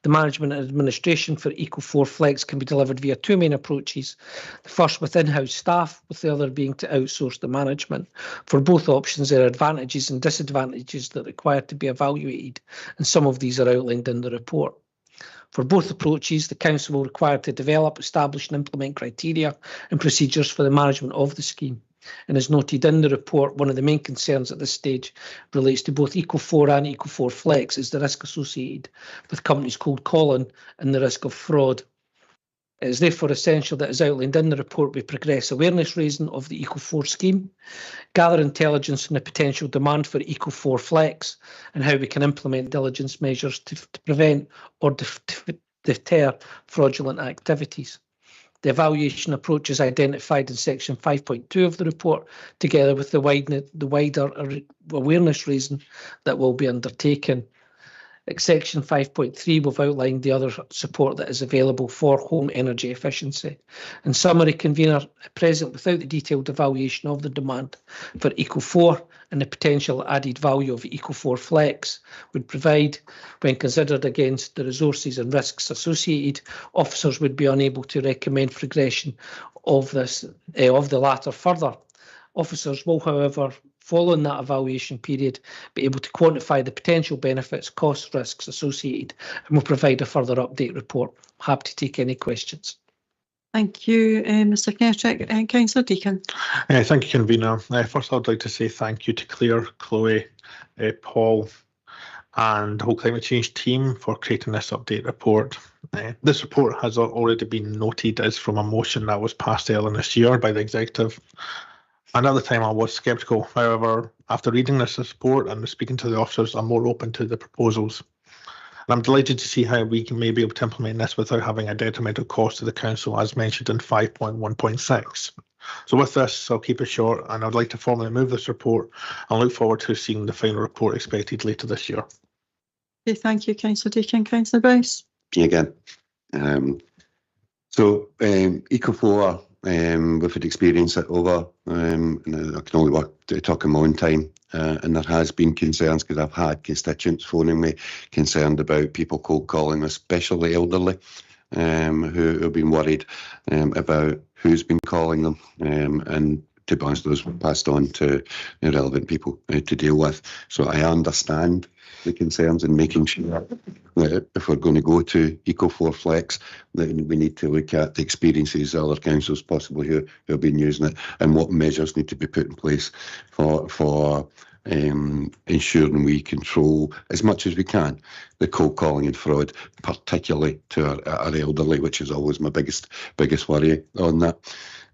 The management and administration for Eco4 Flex can be delivered via two main approaches. The first with in-house staff, with the other being to outsource the management. For both options, there are advantages and disadvantages that require to be evaluated, and some of these are outlined in the report. For both approaches, the Council will require to develop, establish and implement criteria and procedures for the management of the scheme. And as noted in the report, one of the main concerns at this stage relates to both Eco4 and Eco4 Flex is the risk associated with companies cold calling and the risk of fraud. It is therefore essential that, as outlined in the report, we progress awareness raising of the Eco4 scheme, gather intelligence on the potential demand for Eco4 Flex and how we can implement diligence measures to prevent or deter fraudulent activities. The evaluation approach is identified in section 5.2 of the report, together with the wider awareness raising that will be undertaken. Section 5.3 we've outlined the other support that is available for home energy efficiency. In summary, Convener, at present, without the detailed evaluation of the demand for Eco4 and the potential added value of Eco4 Flex would provide, when considered against the resources and risks associated, officers would be unable to recommend progression of the latter further. Officers will, however, following that evaluation period, be able to quantify the potential benefits, costs, risks associated, and will provide a further update report. I'm happy to take any questions. Thank you, Mr. Kendrick. Councillor Deacon. Thank you, Convener. First, I'd like to say thank you to Claire, Chloe, Paul, and the whole climate change team for creating this update report. This report has already been noted as from a motion that was passed earlier this year by the executive. And at the time I was sceptical. However, after reading this report and speaking to the officers, I'm more open to the proposals. And I'm delighted to see how we may be able to implement this without having a detrimental cost to the council, as mentioned in 5.1.6. So with this, I'll keep it short, and I'd like to formally move this report and look forward to seeing the final report expected later this year. Okay, thank you, Councillor Deakin. Councillor Bryce. Me again. Eco4, we've had experience it over, and I can only talk in my own time, and there has been concerns because I've had constituents phoning me concerned about people cold calling, especially elderly, who have been worried about who's been calling them, and to be honest, those were passed on to the relevant people to deal with. So I understand the concerns in making sure that if we're going to go to Eco4 Flex, that we need to look at the experiences of other councils possibly who have been using it and what measures need to be put in place for ensuring we control as much as we can the cold calling and fraud, particularly to our elderly, which is always my biggest worry on that.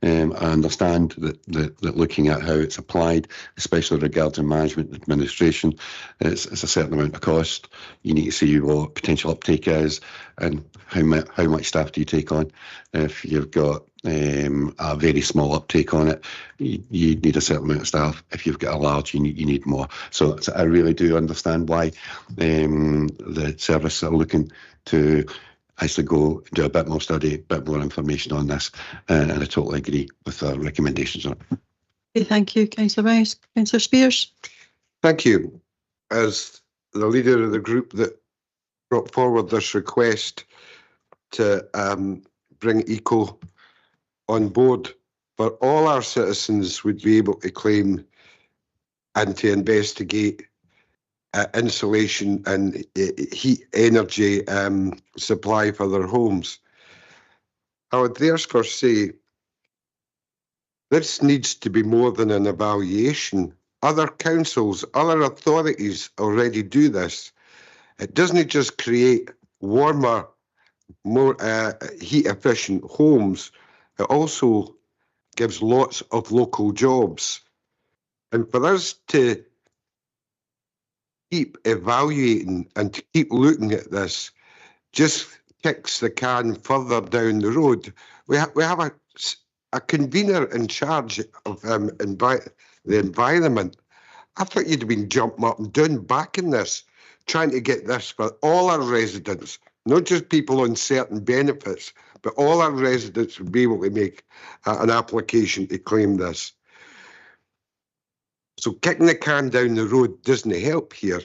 I understand that looking at how it's applied, especially regarding management and administration, it's a certain amount of cost. You need to see what potential uptake is and how much staff do you take on. If you've got a very small uptake on it, you need a certain amount of staff. If you've got a large, you need more. So I really do understand why the service are looking to actually go do a bit more study, a bit more information on this, and I totally agree with the recommendations on it. Okay, thank you, Councillor Rice. Councillor Spears. Thank you. As the leader of the group that brought forward this request to bring ECO on board, but all our citizens would be able to claim and to investigate insulation and heat energy supply for their homes. I would therefore say this needs to be more than an evaluation. Other councils, other authorities already do this. It doesn't just create warmer, more heat efficient homes, it also gives lots of local jobs. And for us to keep evaluating and to keep looking at this just kicks the can further down the road. We have a convener in charge of the environment. I thought you'd have been jumping up and down backing this, trying to get this for all our residents, not just people on certain benefits, but all our residents would be able to make an application to claim this. So kicking the can down the road doesn't help here.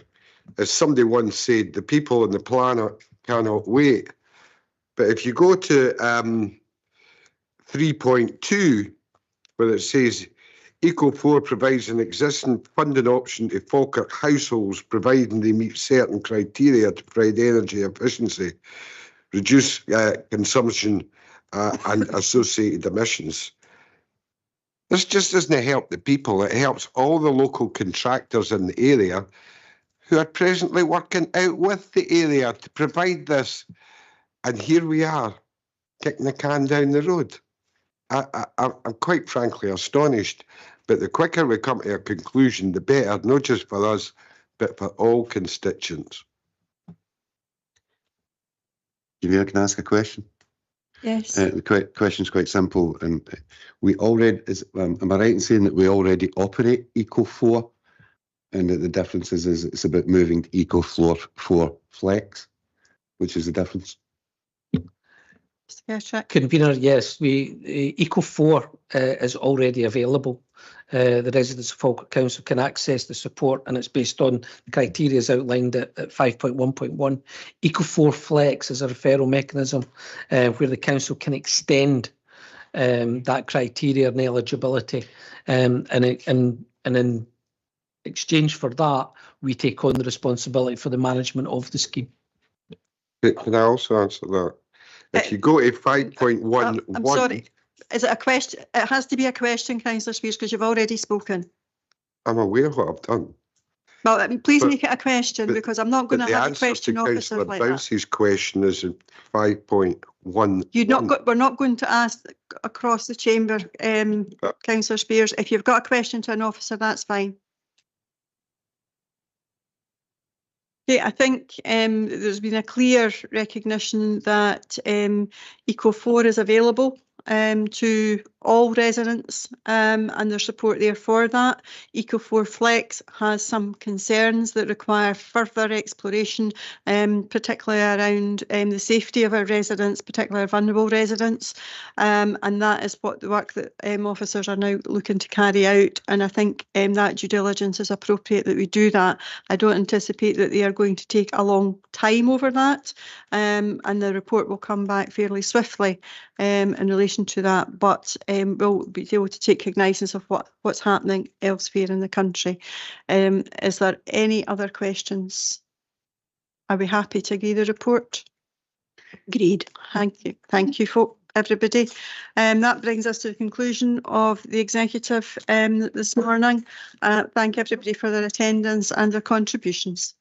As somebody once said, the people on the planet cannot wait. But if you go to 3.2, where it says Eco4 provides an existing funding option to Falkirk households, providing they meet certain criteria to provide energy efficiency, reduce consumption and associated emissions. This just doesn't help the people, it helps all the local contractors in the area who are presently working out with the area to provide this. And here we are, kicking the can down the road. I'm quite frankly astonished, but the quicker we come to a conclusion, the better, not just for us, but for all constituents. Can I ask a question? Yes. The question's quite simple. We already, am I right in saying that we already operate Eco4? And that the difference is it's about moving to Eco4 Flex, which is the difference. Convener, yes, Eco4 is already available. The residents of Falkirk Council can access the support, and it's based on the criteria as outlined at 5.1.1. Eco4 Flex is a referral mechanism where the council can extend that criteria and eligibility, and in exchange for that, we take on the responsibility for the management of the scheme. Can I also answer that? If you go to 5.1, I'm sorry, is it a question? It has to be a question, Councillor Spears, because you've already spoken. I'm aware of what I've done. Well, I mean, please make it a question, because I'm not going to have a question officer like that. Bounce's question is in 5.1. We're not going to ask across the chamber, Councillor Spears. If you've got a question to an officer, that's fine. Okay, I think there's been a clear recognition that Eco4 is available to all residents and their support there for that. Eco4 Flex has some concerns that require further exploration, particularly around the safety of our residents, particularly our vulnerable residents. And that is what the work that officers are now looking to carry out. And I think that due diligence is appropriate that we do that. I don't anticipate that they are going to take a long time over that. And the report will come back fairly swiftly in relation to that, but we'll be able to take cognizance of what's happening elsewhere in the country. Is there any other questions? Are we happy to agree the report? Agreed. Thank you. Thank you, everybody. That brings us to the conclusion of the executive this morning. Thank everybody for their attendance and their contributions.